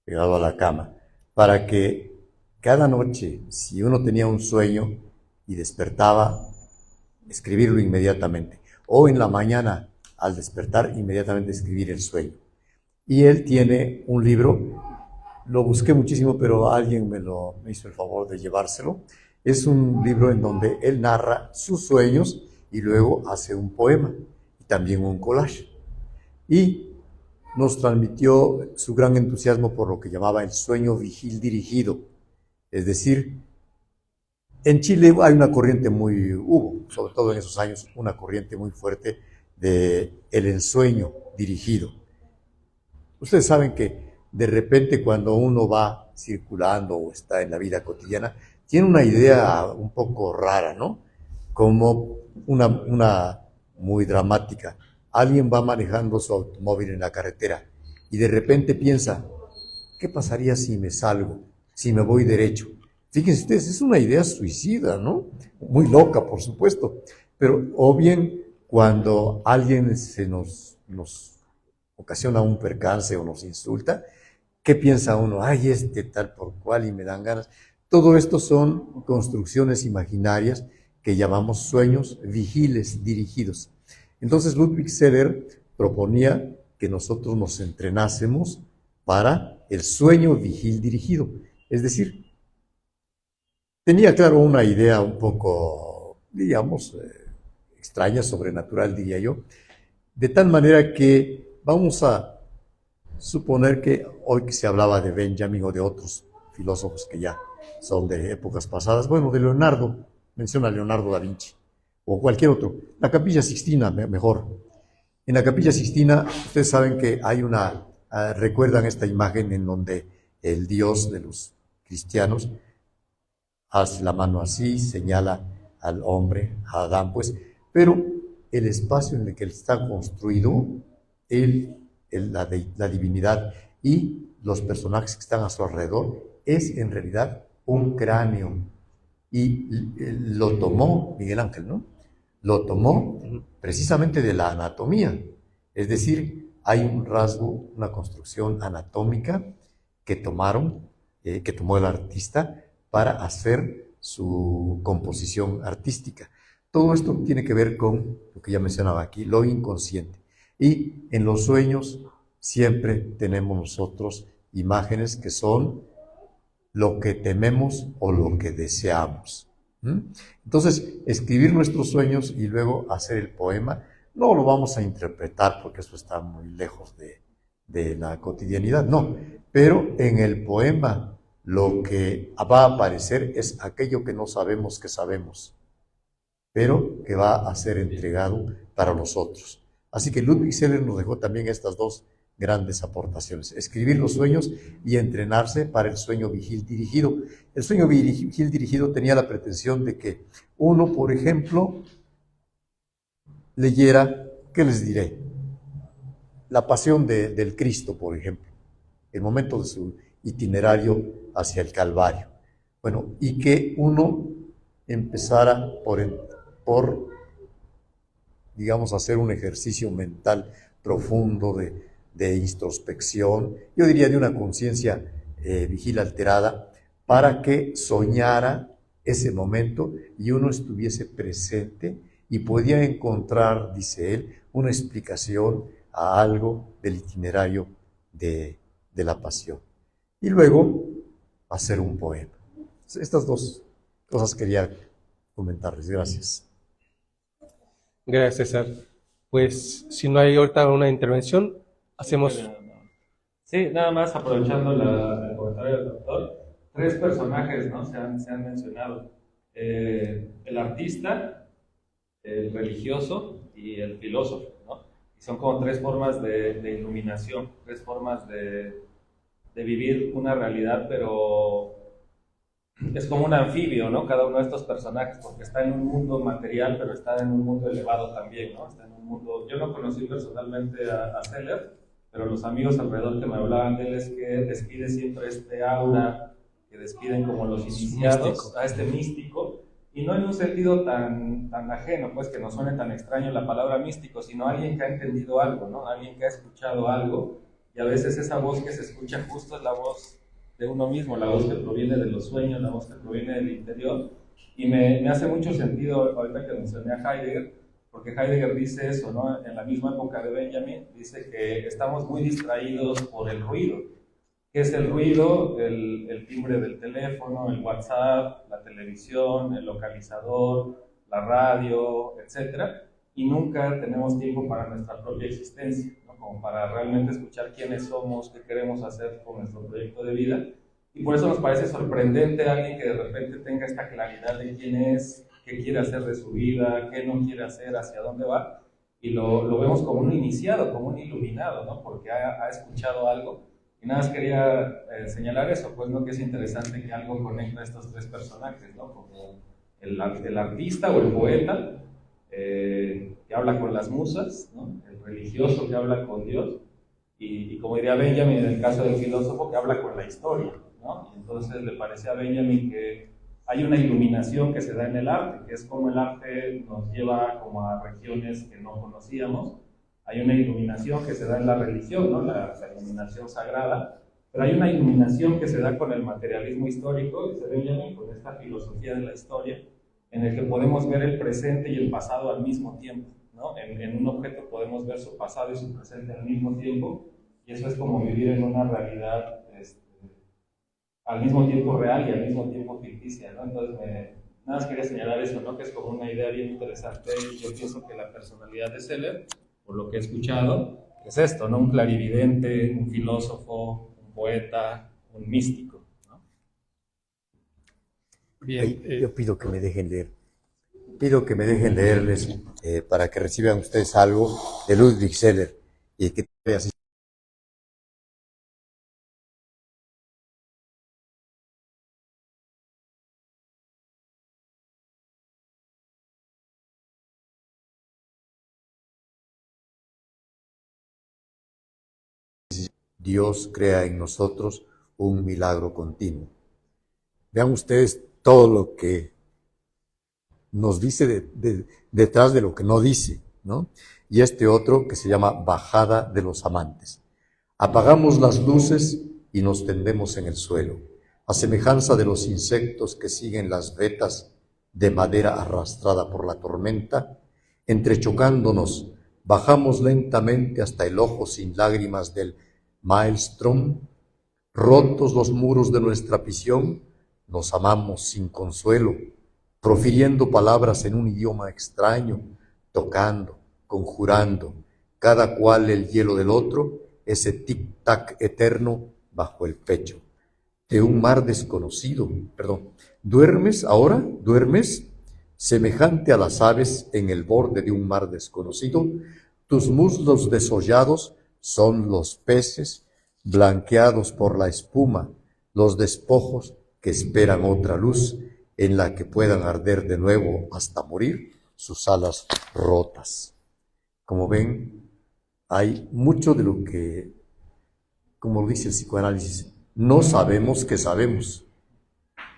pegado a la cama, para que cada noche, si uno tenía un sueño y despertaba, escribirlo inmediatamente, o en la mañana, al despertar, inmediatamente escribir el sueño. Y él tiene un libro, lo busqué muchísimo, pero alguien me hizo el favor de llevárselo. Es un libro en donde él narra sus sueños y luego hace un poema y también un collage. Y nos transmitió su gran entusiasmo por lo que llamaba el sueño vigil dirigido. Es decir, en Chile hay una corriente hubo, sobre todo en esos años, una corriente muy fuerte de el ensueño dirigido. Ustedes saben que de repente cuando uno va circulando o está en la vida cotidiana, tiene una idea un poco rara, ¿no? Como una muy dramática. Alguien va manejando su automóvil en la carretera y de repente piensa, ¿qué pasaría si me salgo, si me voy derecho? Fíjense ustedes, es una idea suicida, ¿no? Muy loca, por supuesto. O bien cuando alguien nos ocasiona un percance o nos insulta, ¿qué piensa uno? Ay, tal por cual, y me dan ganas. Todo esto son construcciones imaginarias que llamamos sueños vigiles dirigidos. Entonces Ludwig Seller proponía que nosotros nos entrenásemos para el sueño vigil dirigido. Es decir, tenía claro una idea un poco, digamos, extraña, sobrenatural, diría yo, de tal manera que vamos a suponer que hoy que se hablaba de Benjamin o de otros filósofos que ya son de épocas pasadas, bueno, de Leonardo, menciona a Leonardo da Vinci, o cualquier otro, la Capilla Sixtina, mejor. En la Capilla Sixtina, ustedes saben que hay recuerdan esta imagen en donde el Dios de los cristianos hace la mano así, señala al hombre, a Adán, pues, pero el espacio en el que él está construido, la divinidad y los personajes que están a su alrededor, es en realidad un cráneo. Y lo tomó Miguel Ángel, ¿no? lo tomó precisamente de la anatomía. Es decir, hay un rasgo, una construcción anatómica que que tomó el artista para hacer su composición artística. Todo esto tiene que ver con lo que ya mencionaba aquí, lo inconsciente. Y en los sueños siempre tenemos nosotros imágenes que son lo que tememos o lo que deseamos. Entonces, escribir nuestros sueños y luego hacer el poema, no lo vamos a interpretar porque eso está muy lejos de la cotidianidad, no. Pero en el poema lo que va a aparecer es aquello que no sabemos que sabemos, pero que va a ser entregado para nosotros. Así que Ludwig Seller nos dejó también estas dos grandes aportaciones: escribir los sueños y entrenarse para el sueño vigil dirigido. El sueño vigil dirigido tenía la pretensión de que uno, por ejemplo, leyera, ¿qué les diré? La pasión del Cristo, por ejemplo, el momento de su itinerario hacia el Calvario. Bueno, y que uno empezara por digamos, hacer un ejercicio mental profundo de introspección, yo diría de una conciencia vigil alterada, para que soñara ese momento y uno estuviese presente y podía encontrar, dice él, una explicación a algo del itinerario de la pasión. Y luego hacer un poema. Estas dos cosas quería comentarles. Gracias. Gracias, César. Pues si no hay ahorita una intervención, hacemos... Sí, nada más aprovechando el comentario del doctor, tres personajes, ¿no? se han mencionado. El artista, el religioso y el filósofo, ¿no? Y son como tres formas de iluminación, tres formas de vivir una realidad, pero es como un anfibio, ¿no? Cada uno de estos personajes, porque está en un mundo material, pero está en un mundo elevado también, ¿no? Está en un mundo... Yo no conocí personalmente a Seller, pero los amigos alrededor que me hablaban de él es que despide siempre este aura, que despiden como los iniciados, místico. A este místico, y no en un sentido tan ajeno, pues que no suene tan extraño la palabra místico, sino alguien que ha entendido algo, ¿no? Alguien que ha escuchado algo, y a veces esa voz que se escucha justo es la voz de uno mismo, la voz que proviene de los sueños, la voz que proviene del interior, y me hace mucho sentido ahorita que mencioné a Heidegger, porque Heidegger dice eso, ¿no? En la misma época de Benjamin, dice que estamos muy distraídos por el ruido. ¿Qué es el ruido? El timbre del teléfono, el WhatsApp, la televisión, el localizador, la radio, etc. Y nunca tenemos tiempo para nuestra propia existencia, ¿no? Como para realmente escuchar quiénes somos, qué queremos hacer con nuestro proyecto de vida. Y por eso nos parece sorprendente alguien que de repente tenga esta claridad de quién es, qué quiere hacer de su vida, qué no quiere hacer, hacia dónde va. Y lo vemos como un iniciado, como un iluminado, ¿no? Porque ha escuchado algo. Y nada más quería señalar eso, pues, ¿no? Que es interesante que algo conecta a estos tres personajes, ¿no? Como el artista o el poeta, que habla con las musas, ¿no? El religioso que habla con Dios, y como diría Benjamin en el caso del filósofo, que habla con la historia, ¿no? Y entonces le parece a Benjamin que hay una iluminación que se da en el arte, que es como el arte nos lleva como a regiones que no conocíamos. Hay una iluminación que se da en la religión, ¿no? La iluminación sagrada, pero hay una iluminación que se da con el materialismo histórico, dice Benjamin, con esta filosofía de la historia, en el que podemos ver el presente y el pasado al mismo tiempo, ¿no? En un objeto podemos ver su pasado y su presente al mismo tiempo, y eso es como vivir en una realidad al mismo tiempo real y al mismo tiempo ficticia, ¿no? Entonces, nada más quería señalar eso, ¿no? Que es como una idea bien interesante. Yo pienso que la personalidad de Seller, por lo que he escuchado, es esto, ¿no? Un clarividente, un filósofo, un poeta, un místico, ¿no? Bien, yo pido que me dejen leer. Pido que me dejen leerles para que reciban ustedes algo de Ludwig Seller y que así. Dios crea en nosotros un milagro continuo. Vean ustedes todo lo que nos dice detrás de lo que no dice, ¿no? Y este otro que se llama Bajada de los Amantes. Apagamos las luces y nos tendemos en el suelo, a semejanza de los insectos que siguen las vetas de madera arrastrada por la tormenta, entrechocándonos, bajamos lentamente hasta el ojo sin lágrimas del maelstrom. Rotos los muros de nuestra prisión, nos amamos sin consuelo, profiriendo palabras en un idioma extraño, tocando, conjurando, cada cual el hielo del otro, ese tic-tac eterno bajo el pecho. De un mar desconocido, ¿duermes ahora? ¿Duermes? Semejante a las aves en el borde de un mar desconocido, tus muslos desollados son los peces blanqueados por la espuma, los despojos que esperan otra luz en la que puedan arder de nuevo hasta morir sus alas rotas. Como ven, hay mucho de lo que, como lo dice el psicoanálisis, no sabemos que sabemos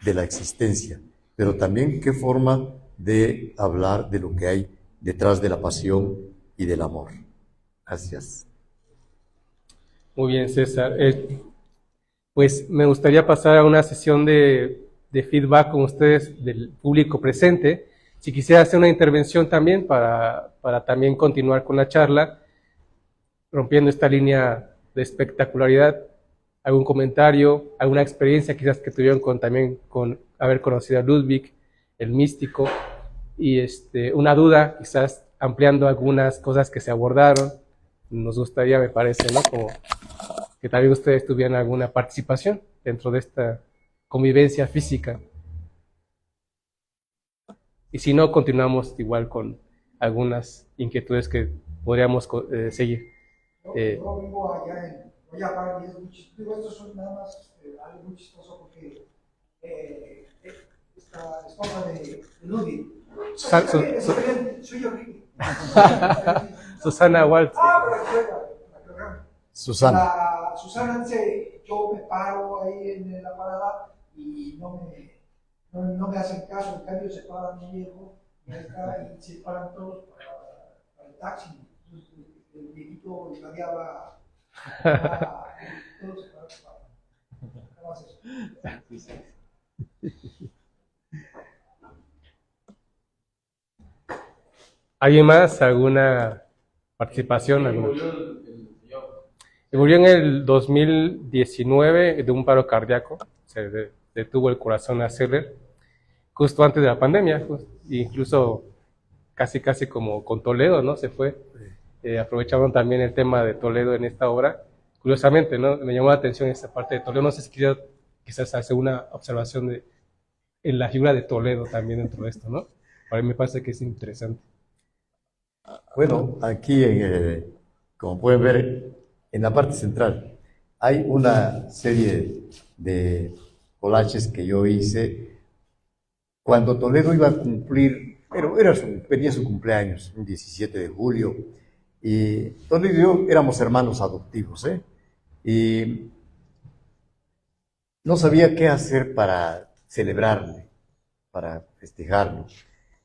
de la existencia, pero también qué forma de hablar de lo que hay detrás de la pasión y del amor. Gracias. Muy bien, César. Pues me gustaría pasar a una sesión de feedback con ustedes del público presente. Si quisiera hacer una intervención también para también continuar con la charla, rompiendo esta línea de espectacularidad, algún comentario, alguna experiencia quizás que tuvieron también con haber conocido a Ludwig, el místico, y una duda, quizás ampliando algunas cosas que se abordaron. Nos gustaría, me parece, ¿no? Como que también ustedes tuvieran alguna participación dentro de esta convivencia física. Y si no, continuamos igual con algunas inquietudes que podríamos seguir. Yo vengo allá en Oyapán y es muy chistoso. Esto es nada más algo muy chistoso porque esta esposa de Ludwig. Soy horrible. Susana Waltz. Susana. Susana dice, yo me paro ahí en la parada y no me hacen caso, en cambio se paran mi viejo y se paran todos para el taxi. Entonces, el viejito irradiaba todos se paran para. ¿Cómo haces eso? ¿Alguien más? ¿Alguna participación? Murió en el 2019 de un paro cardíaco. Se detuvo el corazón a Seller justo antes de la pandemia, incluso casi como con Toledo, ¿no? Se fue. Aprovecharon también el tema de Toledo en esta obra. Curiosamente, ¿no? Me llamó la atención esta parte de Toledo. No sé si quizás hacer una observación en la figura de Toledo también dentro de esto, ¿no? Para mí me parece que es interesante. Bueno, aquí, como pueden ver, en la parte central hay una serie de collages que yo hice cuando Toledo iba a cumplir, pero venía su cumpleaños, un 17 de julio, y Toledo y yo éramos hermanos adoptivos, y no sabía qué hacer para celebrarle, para festejarlo.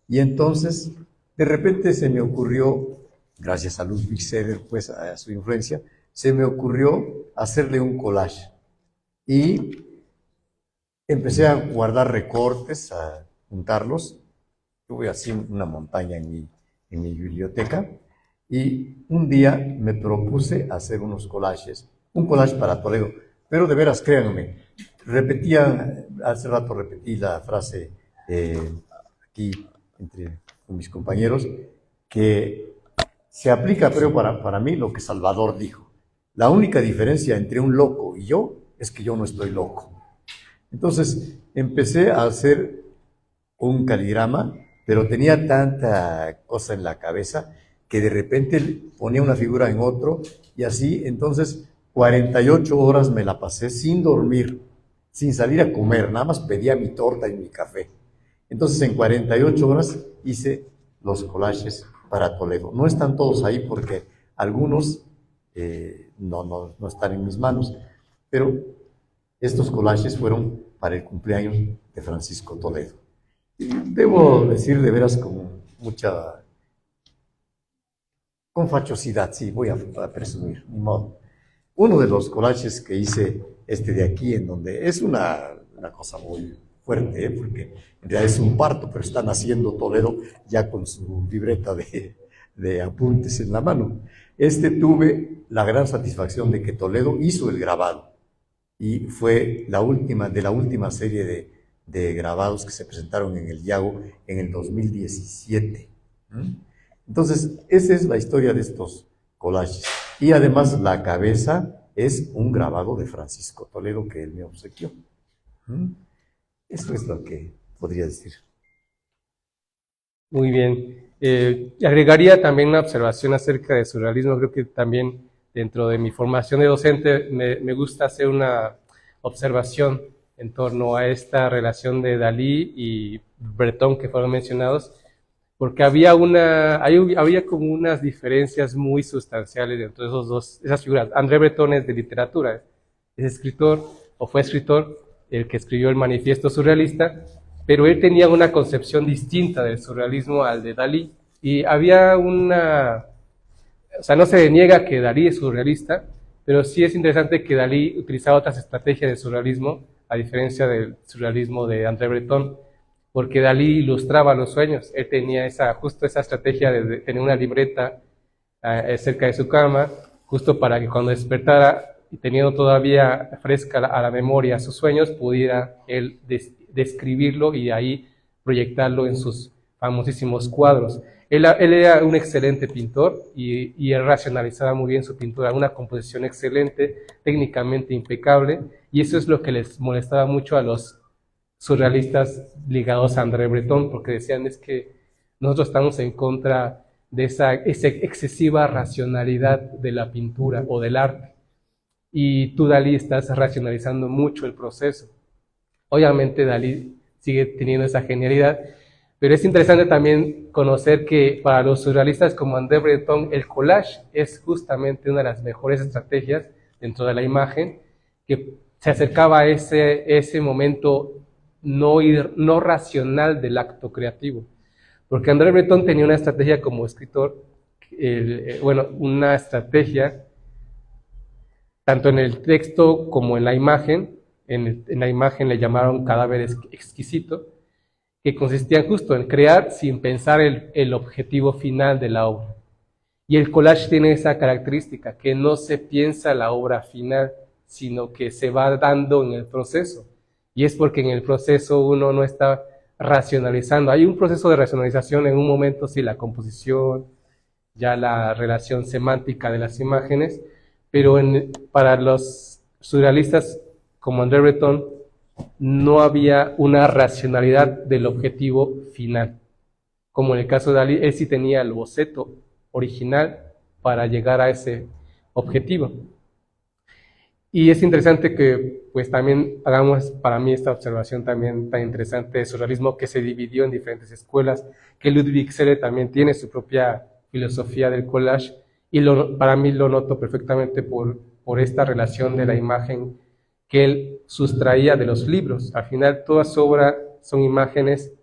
Y entonces, de repente se me ocurrió, gracias a Ludwig Serer, pues a su influencia, se me ocurrió hacerle un collage. Y empecé a guardar recortes, a juntarlos. Tuve así una montaña en mi biblioteca. Y un día me propuse hacer unos collages, un collage para Toledo. Pero de veras, créanme, hace rato repetí la frase aquí con mis compañeros, que se aplica, creo, para mí lo que Salvador dijo. La única diferencia entre un loco y yo es que yo no estoy loco. Entonces empecé a hacer un caligrama, pero tenía tanta cosa en la cabeza que de repente ponía una figura en otro y así. Entonces 48 horas me la pasé sin dormir, sin salir a comer, nada más pedía mi torta y mi café. Entonces en 48 horas hice los collages para Toledo. No están todos ahí porque algunos no están en mis manos, pero estos collages fueron para el cumpleaños de Francisco Toledo. Debo decir de veras con mucha con fachosidad, sí, voy a presumir, ni modo. Uno de los collages que hice, este de aquí, en donde es una cosa muy fuerte, porque en realidad es un parto, pero está naciendo Toledo ya con su libreta de apuntes en la mano. Tuve la gran satisfacción de que Toledo hizo el grabado y fue de la última serie de grabados que se presentaron en el Yago en el 2017. Entonces, esa es la historia de estos collages. Y además la cabeza es un grabado de Francisco Toledo que él me obsequió. Eso es lo que podría decir. Muy bien. Agregaría también una observación acerca del surrealismo. Creo que también dentro de mi formación de docente me gusta hacer una observación en torno a esta relación de Dalí y Breton que fueron mencionados, porque había como unas diferencias muy sustanciales entre esas figuras. André Breton es de literatura, es escritor, o fue escritor, el que escribió el Manifiesto Surrealista, pero él tenía una concepción distinta del surrealismo al de Dalí, y había o sea, no se niega que Dalí es surrealista, pero sí es interesante que Dalí utilizaba otras estrategias de surrealismo, a diferencia del surrealismo de André Breton, porque Dalí ilustraba los sueños. Él tenía justo esa estrategia de tener una libreta cerca de su cama, justo para que cuando despertara, y teniendo todavía fresca a la memoria sus sueños, pudiera él describirlo y ahí proyectarlo en sus famosísimos cuadros. Él era un excelente pintor y él racionalizaba muy bien su pintura, una composición excelente, técnicamente impecable, y eso es lo que les molestaba mucho a los surrealistas ligados a André Breton, porque decían es que nosotros estamos en contra de esa excesiva racionalidad de la pintura o del arte, y tú, Dalí, estás racionalizando mucho el proceso. Obviamente Dalí sigue teniendo esa genialidad, pero es interesante también conocer que para los surrealistas como André Breton, el collage es justamente una de las mejores estrategias dentro de la imagen, que se acercaba a ese momento no racional del acto creativo. Porque André Breton tenía una estrategia como escritor, una estrategia tanto en el texto como en la imagen. En la imagen le llamaron cadáver exquisito, que consistía justo en crear sin pensar el objetivo final de la obra. Y el collage tiene esa característica, que no se piensa la obra final, sino que se va dando en el proceso. Y es porque en el proceso uno no está racionalizando. Hay un proceso de racionalización en un momento, sí, la composición, ya la relación semántica de las imágenes, pero para los surrealistas como André Breton, no había una racionalidad del objetivo final. Como en el caso de Dalí, él sí tenía el boceto original para llegar a ese objetivo. Y es interesante que pues también hagamos para mí esta observación también tan interesante de surrealismo, que se dividió en diferentes escuelas, que Ludwig Sele también tiene su propia filosofía del collage, y para mí lo noto perfectamente por esta relación de la imagen que él sustraía de los libros. Al final toda su obra son imágenes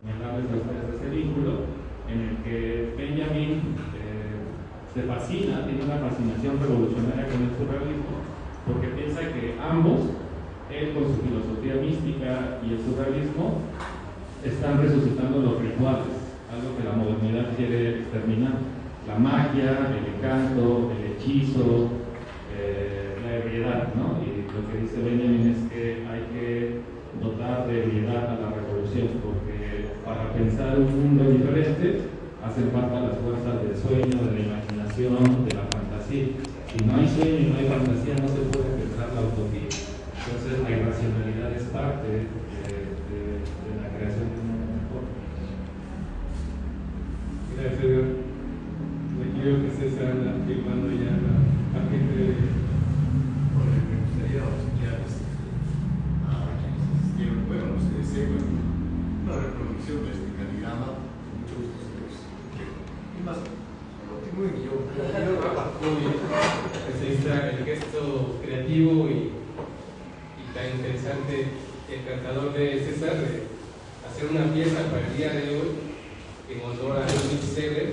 señalarles a ustedes ese vínculo en el que Benjamin se fascina, tiene una fascinación revolucionaria con el surrealismo, porque piensa que ambos, él con su filosofía mística y el surrealismo, están resucitando los rituales, algo que la modernidad quiere exterminar. La magia, el encanto, el hechizo, la ebriedad, ¿no? Y lo que dice Benjamin es que hay que dotar de ebriedad a la revolución, porque para pensar un mundo diferente hacen falta las fuerzas del sueño, de la imaginación, de la fantasía. Si no hay sueño y no hay fantasía, no se puede pensar la utopía. Entonces la irracionalidad es parte de la creación de un mundo mejor. Gracias, Edgar. Yo creo que César anda firmando ya la creativo y tan interesante, encantador de César, de hacer una pieza para el día de hoy en honor a Ludwig Seller.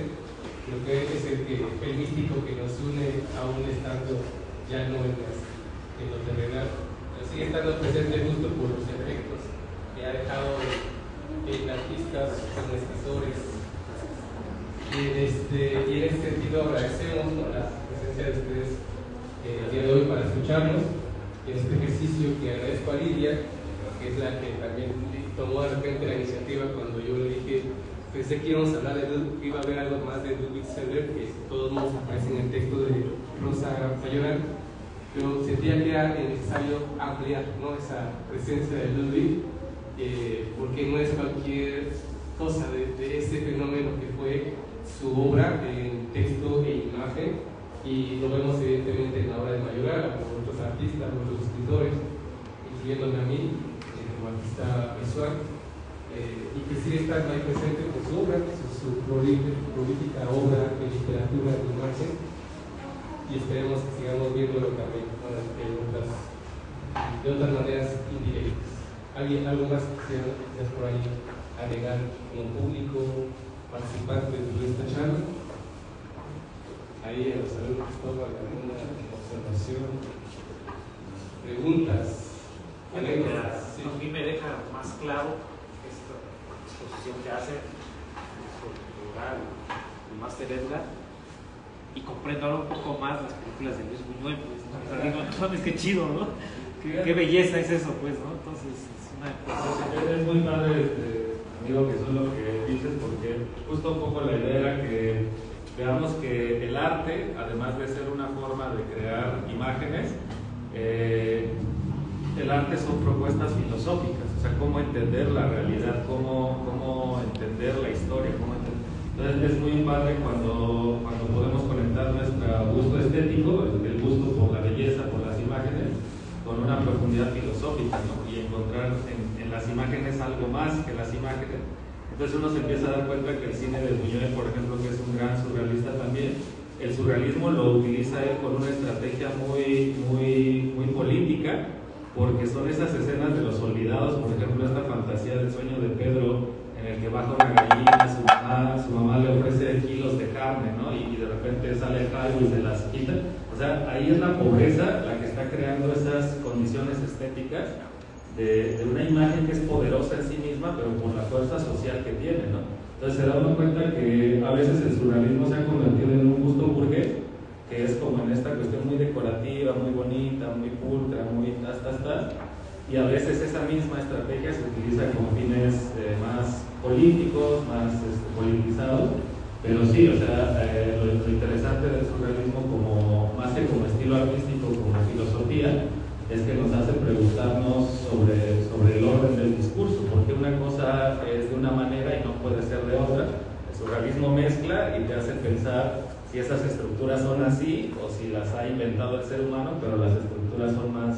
Creo que es el místico que nos une aún estando ya no en lo terrenal, pero sigue estando presente justo por los efectos que ha dejado en artistas como escritores. Y en este sentido agradecemos la presencia de ustedes el día de hoy para escucharnos. Y en este ejercicio que agradezco a Lidia, que es la que también tomó de repente la iniciativa cuando yo le dije, pensé que íbamos a hablar que iba a haber algo más de Ludwig Seller, que de todos modos aparece en el texto de Rosa Fayoral, pero sentía que era necesario ampliar, ¿no?, esa presencia de Ludwig, porque no es cualquier cosa de ese fenómeno que fue su obra en texto e imagen, y lo vemos evidentemente en la obra de Mayoral, por otros artistas, por otros escritores, incluyéndome a mí, como artista visual, y que sigue estando ahí presente con su obra, su prolífica obra de literatura de imagen, y esperemos que sigamos viéndolo también, ¿no?, de otras maneras indirectas. ¿Algo más que quieras por ahí agregar como público participante de esta charla? Ahí en los saludos, Cristóbal, alguna observación, preguntas, anécdotas. Sí. A mí me deja más claro esta exposición que hace sobre el rural, el Máster Edgar, y comprendo ahora un poco más las películas de Luis Buñuel, pues, ¿no? Pero digo, no mames, qué chido, ¿no? Qué belleza es eso, pues, ¿no? Entonces, es una cosa. Es muy padre, amigo, que eso es lo que dices, porque justo un poco la idea era que veamos que el arte, además de ser una forma de crear imágenes, el arte son propuestas filosóficas, o sea, cómo entender la realidad, cómo entender la historia, Entonces es muy padre cuando podemos conectar nuestro gusto estético, el gusto por la belleza, por las imágenes, con una profundidad filosófica, ¿no? Y encontrar en las imágenes algo más que las imágenes. Entonces uno se empieza a dar cuenta que el cine de Buñuel, por ejemplo, que es un gran surrealista también, el surrealismo lo utiliza él con una estrategia muy política, porque son esas escenas de los olvidados, por ejemplo, esta fantasía del sueño de Pedro, en el que baja una gallina, su mamá le ofrece kilos de carne, ¿no? Y de repente sale algo y se las quita. O sea, ahí es la pobreza la que está creando esas condiciones estéticas de una imagen que es poderosa en sí misma, pero por la fuerza social que tiene, ¿no? Entonces se da uno cuenta que a veces el surrealismo se ha convertido en un gusto burgués, que es como en esta cuestión muy decorativa, muy bonita, muy pulcra, muy y a veces esa misma estrategia se utiliza con fines más políticos, más politizados, pero sí, o sea, lo interesante del surrealismo más que como estilo artístico, como filosofía, es que nos hace preguntarnos sobre el orden del discurso, porque una cosa es de una manera y no puede ser de otra. El surrealismo mezcla y te hace pensar si esas estructuras son así o si las ha inventado el ser humano, pero las estructuras son más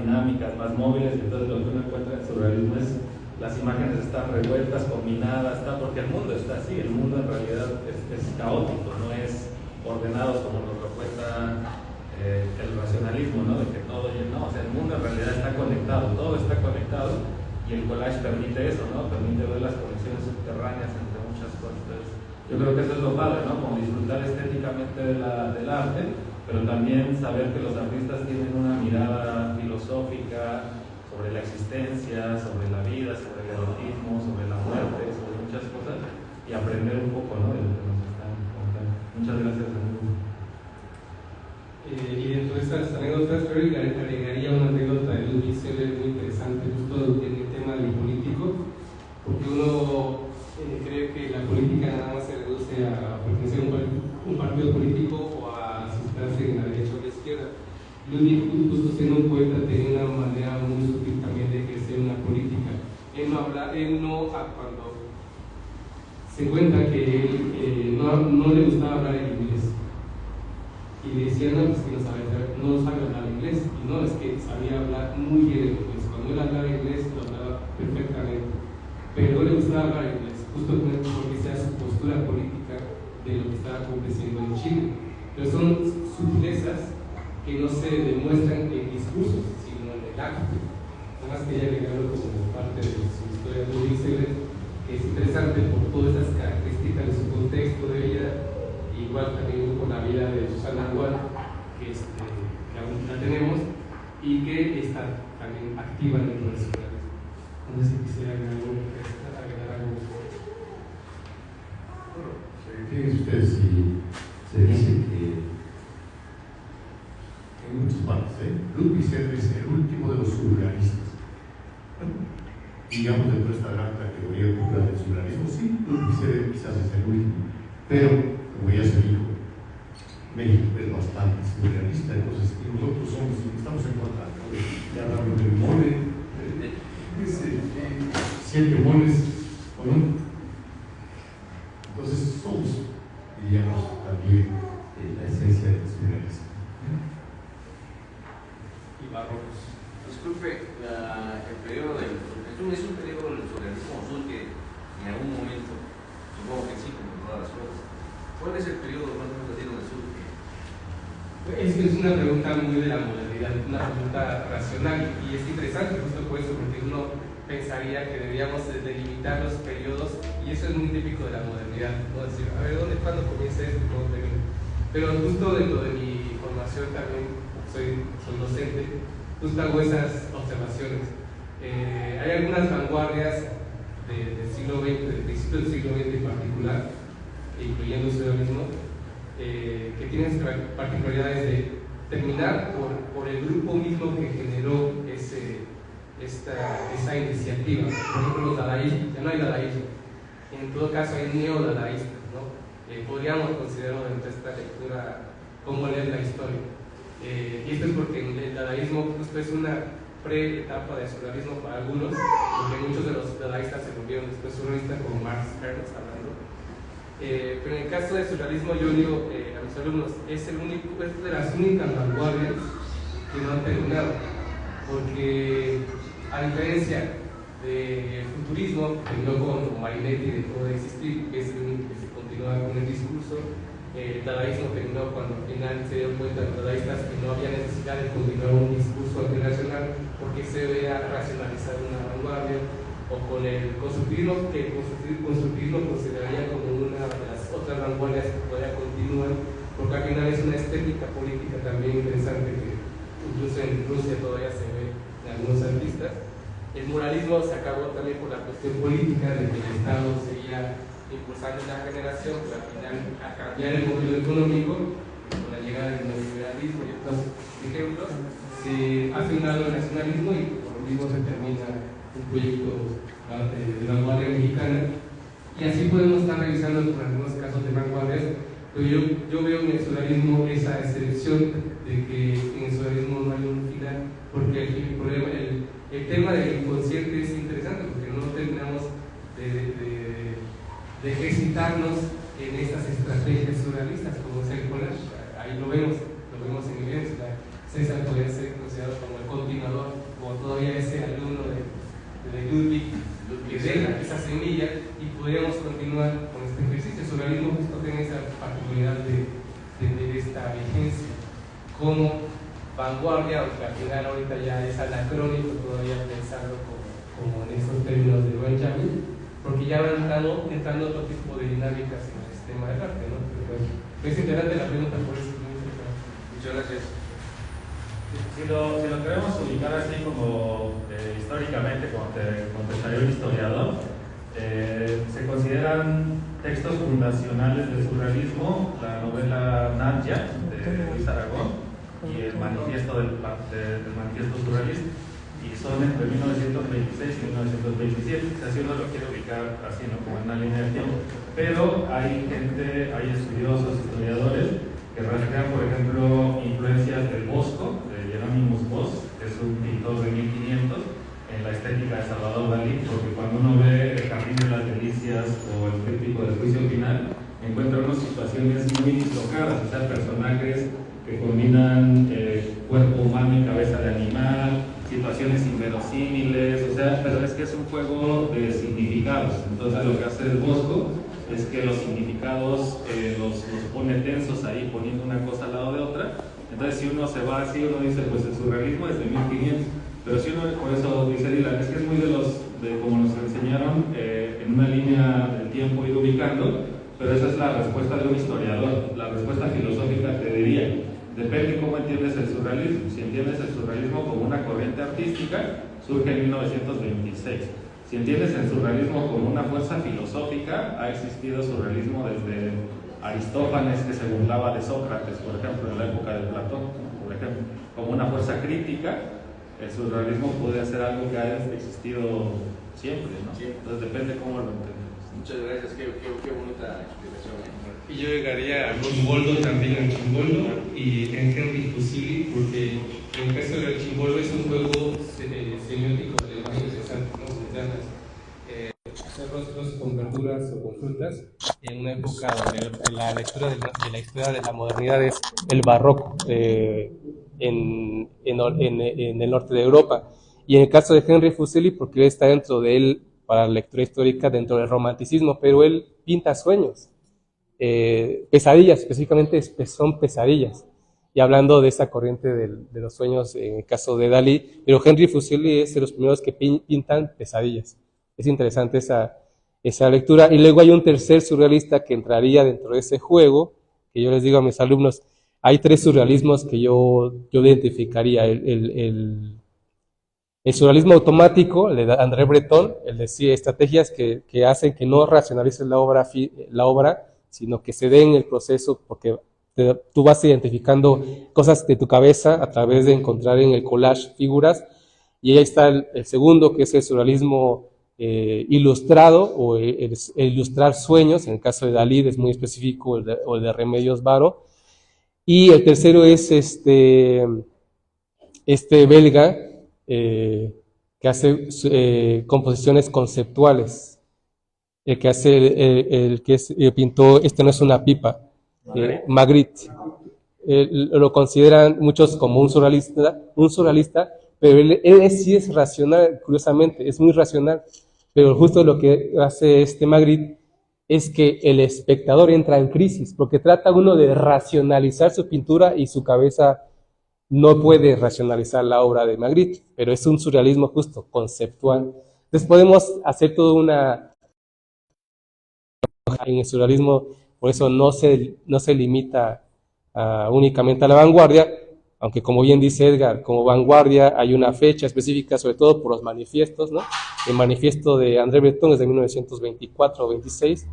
dinámicas, más móviles. Entonces lo que uno encuentra en el surrealismo es las imágenes están revueltas, combinadas, porque el mundo está así, el mundo en realidad es caótico, no es ordenado como nos lo cuenta el racionalismo, ¿no? De que todo no, o sea, el mundo en realidad está conectado, todo está conectado, y el collage permite eso, ¿no? Permite ver las conexiones subterráneas entre muchas cosas. Entonces, yo creo que eso es lo padre, ¿no? Como disfrutar estéticamente del arte, pero también saber que los artistas tienen una mirada filosófica sobre la existencia, sobre la vida, sobre el erotismo, sobre la muerte, sobre muchas cosas, y aprender un poco, ¿no? De lo que nos están contando. Muchas gracias, amigo. Y dentro de estas anécdotas, creo que agregaría una anécdota de Ludwig Seller muy interesante, justo en el tema del político, porque uno cree que la política nada más se reduce a pertenecer a un partido político o a situarse en la derecha o la izquierda. Ludwig, justo siendo un poeta, tenía una manera muy sutil también de ejercer una política. Cuando se cuenta que él no le gustaba hablar en inglés. Y decía, no, pues que no sabe hablar inglés. Y no, es que sabía hablar muy bien inglés. Cuando él hablaba inglés, lo hablaba perfectamente. Pero no le gustaba hablar inglés, justo porque sea su postura política de lo que estaba aconteciendo en Chile. Pero son sutilezas que no se demuestran en discursos, sino en el acto. Nada más quería agregarlo como parte de su historia de Luis Segret, que es interesante por todas esas características de su contexto de vida, igual también por la vida de Susana Agual, que aún la tenemos, y que está también activa dentro de su vida. No sé si quisiera agregar algo. Fíjense ustedes, si se dice que en muchas partes, Ludwig Segret es el último de los surrealistas. Bueno, digamos dentro de esta gran categoría cultural del surrealismo, sí, Ludwig Segret quizás es el último, pero como ya se dijo, México es bastante surrealista, entonces nosotros estamos en contra de hablar del mole, siete moles, ¿no? Entonces somos, diríamos, también la esencia del surrealismo. Y barrocos. Disculpe, el periodo del es un periodo del surrealismo azul que en algún momento, supongo que sí, como todas las cosas. ¿Cuál es el periodo más conocido del sur? Es una pregunta muy de la modernidad, una pregunta racional, y es interesante justo por eso, porque uno pensaría que deberíamos delimitar los periodos, y eso es muy típico de la modernidad, ¿no? Decir, a ver, ¿cuándo comienza esto y cuándo termina? Pero justo dentro de mi formación también, soy docente, justo hago esas observaciones. Hay algunas vanguardias del siglo XX, del principio del siglo XX en particular, incluyendo el surrealismo, que tienen particularidades de terminar por el grupo mismo que generó esa iniciativa. Por ejemplo, los dadaístas, ya no hay dadaísmo, en todo caso hay neodadaístas, ¿no? Podríamos considerarlo dentro de esta lectura cómo leer la historia. Y esto es porque el dadaísmo justo es una pre-etapa de surrealismo para algunos, porque muchos de los dadaístas se volvieron después surrealistas, como Marx Ernst hablando. Pero en el caso del surrealismo, yo digo a mis alumnos, es de las únicas vanguardias que no han terminado, porque a diferencia del futurismo, que no con Marinetti dejó de existir, que es el único que se continúa con el discurso, el dadaísmo terminó cuando al final se dieron cuenta los dadaístas que no había necesidad de continuar un discurso alternacional porque se veía racionalizar una vanguardia, o con el constructivismo, que el constructivismo consideraría como una de las otras vanguardias que todavía continúan, porque al final es una estética política también interesante que incluso en Rusia todavía se ve en algunos artistas. El muralismo se acabó también por la cuestión política de que el Estado seguía impulsando una generación, pero al final a cambiar el modelo económico, con la llegada del neoliberalismo y otros ejemplos, se hace un lado del nacionalismo y por lo mismo se termina un proyecto de vanguardia mexicana, y así podemos estar revisando por algunos casos de vanguardias, pero yo veo en el surrealismo esa excepción de que en el surrealismo no hay un final, porque el tema del inconsciente es interesante porque no terminamos de ejercitarnos en estas estrategias surrealistas como es el collage. Ahí lo vemos en evidencia. César podría ser considerado como el continuador, o todavía ese alumno de Ludwig que deja esa semilla, y podríamos continuar con este ejercicio. El surrealismo justo tiene esa particularidad de tener esta vigencia como vanguardia, aunque al final ahorita ya es anacrónico todavía pensarlo como en estos términos de Benjamin, porque ya van entrando otro tipo de dinámicas en el sistema del arte, ¿no? Pero es interesante la pregunta, por eso es muy interesante. Muchas gracias. Si lo queremos ubicar así como históricamente, como te salió el historiador, se consideran textos fundacionales del surrealismo la novela Nadia de Luis Aragón y el manifiesto del manifiesto surrealista, y son entre 1926 y 1927. Así uno lo quiere ubicar así, ¿no? Como en una línea de tiempo, pero hay estudiosos, historiadores que rastrean, por ejemplo, influencias del Bosco, de Jerónimo Bosch, que es un pintor de 1500, en la estética de Salvador Dalí, porque cuando uno ve El Jardín de las Delicias o El Tríptico del Juicio Final, encuentra unas situaciones muy dislocadas, o sea, personajes que combinan cuerpo humano y cabeza de animal, situaciones inverosímiles, o sea, pero es que es un juego de significados. Entonces lo que hace el Bosco es que los significados los pone tensos ahí, poniendo una cosa al lado de otra, Entonces, si uno se va así, uno dice, pues el surrealismo es de 1500. Pero si uno, por eso dice Dylan, es que es muy de como nos enseñaron, en una línea del tiempo ir ubicando, pero esa es la respuesta de un historiador. La respuesta filosófica te diría, depende cómo entiendes el surrealismo. Si entiendes el surrealismo como una corriente artística, surge en 1926. Si entiendes el surrealismo como una fuerza filosófica, ha existido surrealismo desde Aristófanes, que se burlaba de Sócrates, por ejemplo, en la época de Platón, por ejemplo, como una fuerza crítica. El surrealismo puede ser algo que haya existido siempre, ¿no? Sí. Entonces depende cómo lo entendemos. Muchas gracias, qué bonita explicación. Y yo llegaría a Chimboldo también, a Chimboldo y en Henry Fusili, porque en el caso del Chimboldo es un juego semiótico de lenguaje interesante, ¿no? Hacer rostros con verduras o con frutas en una época donde la lectura de la historia de la modernidad es el barroco en el norte de Europa. Y en el caso de Henry Fuseli, porque él está dentro de él, para la lectura histórica, dentro del romanticismo, pero él pinta sueños, pesadillas, específicamente son pesadillas. Y hablando de esa corriente de los sueños, en el caso de Dalí, pero Henry Fuseli es de los primeros que pintan pesadillas. Es interesante esa lectura. Y luego hay un tercer surrealista que entraría dentro de ese juego, que yo les digo a mis alumnos, hay tres surrealismos que yo identificaría. El surrealismo automático, el de André Breton, el de estrategias que hacen que no racionalices la obra, sino que se dé en el proceso, porque tú vas identificando cosas de tu cabeza a través de encontrar en el collage figuras. Y ahí está el segundo, que es el surrealismo ilustrado, o el ilustrar sueños. En el caso de Dalí es muy específico, o el de Remedios Varo. Y el tercero es este belga, que hace composiciones conceptuales. El que pintó Esto no es una pipa, Magritte. Lo consideran muchos como un surrealista, pero él sí es racional, curiosamente, es muy racional. Pero justo lo que hace Magritte es que el espectador entra en crisis, porque trata uno de racionalizar su pintura y su cabeza no puede racionalizar la obra de Magritte, pero es un surrealismo justo, conceptual. Entonces podemos hacer toda una... En el surrealismo, por eso no se limita únicamente a la vanguardia, aunque como bien dice Edgar, como vanguardia hay una fecha específica, sobre todo por los manifiestos, ¿no? El manifiesto de André Breton es de 1924 o 26,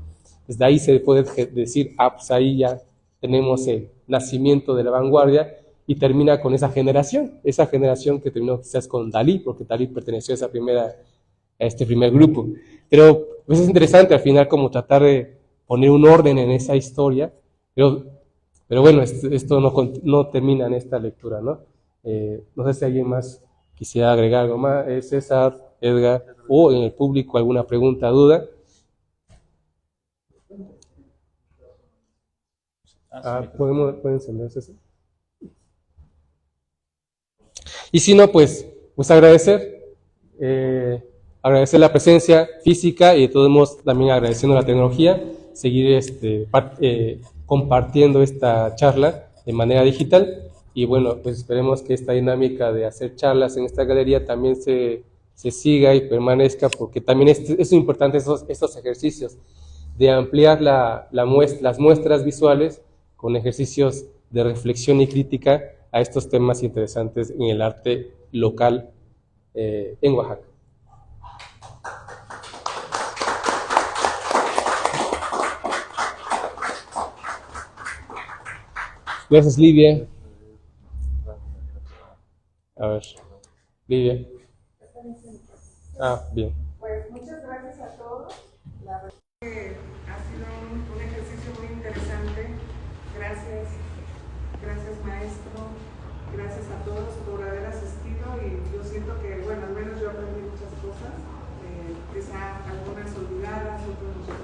desde ahí se puede decir, pues ahí ya tenemos el nacimiento de la vanguardia, y termina con esa generación que terminó quizás con Dalí, porque Dalí perteneció a este primer grupo. Pero pues es interesante al final como tratar de poner un orden en esa historia, pero bueno, esto no termina en esta lectura, ¿no? No sé si alguien más quisiera agregar algo más, César, Edgar, o en el público alguna pregunta, duda. ¿Pueden encenderse eso? Y si no, pues agradecer la presencia física, y de todos modos también agradeciendo la tecnología, seguir compartiendo esta charla de manera digital. Y bueno, pues esperemos que esta dinámica de hacer charlas en esta galería también se siga y permanezca, porque también es importante estos ejercicios de ampliar las muestras visuales con ejercicios de reflexión y crítica a estos temas interesantes en el arte local en Oaxaca. Gracias, Livia. A ver, Livia. Bien. Pues muchas gracias a todos. La verdad que ha sido un ejercicio muy interesante. Gracias maestro. Gracias a todos por haber asistido, y yo siento que, bueno, al menos yo aprendí muchas cosas, quizá algunas olvidadas, otras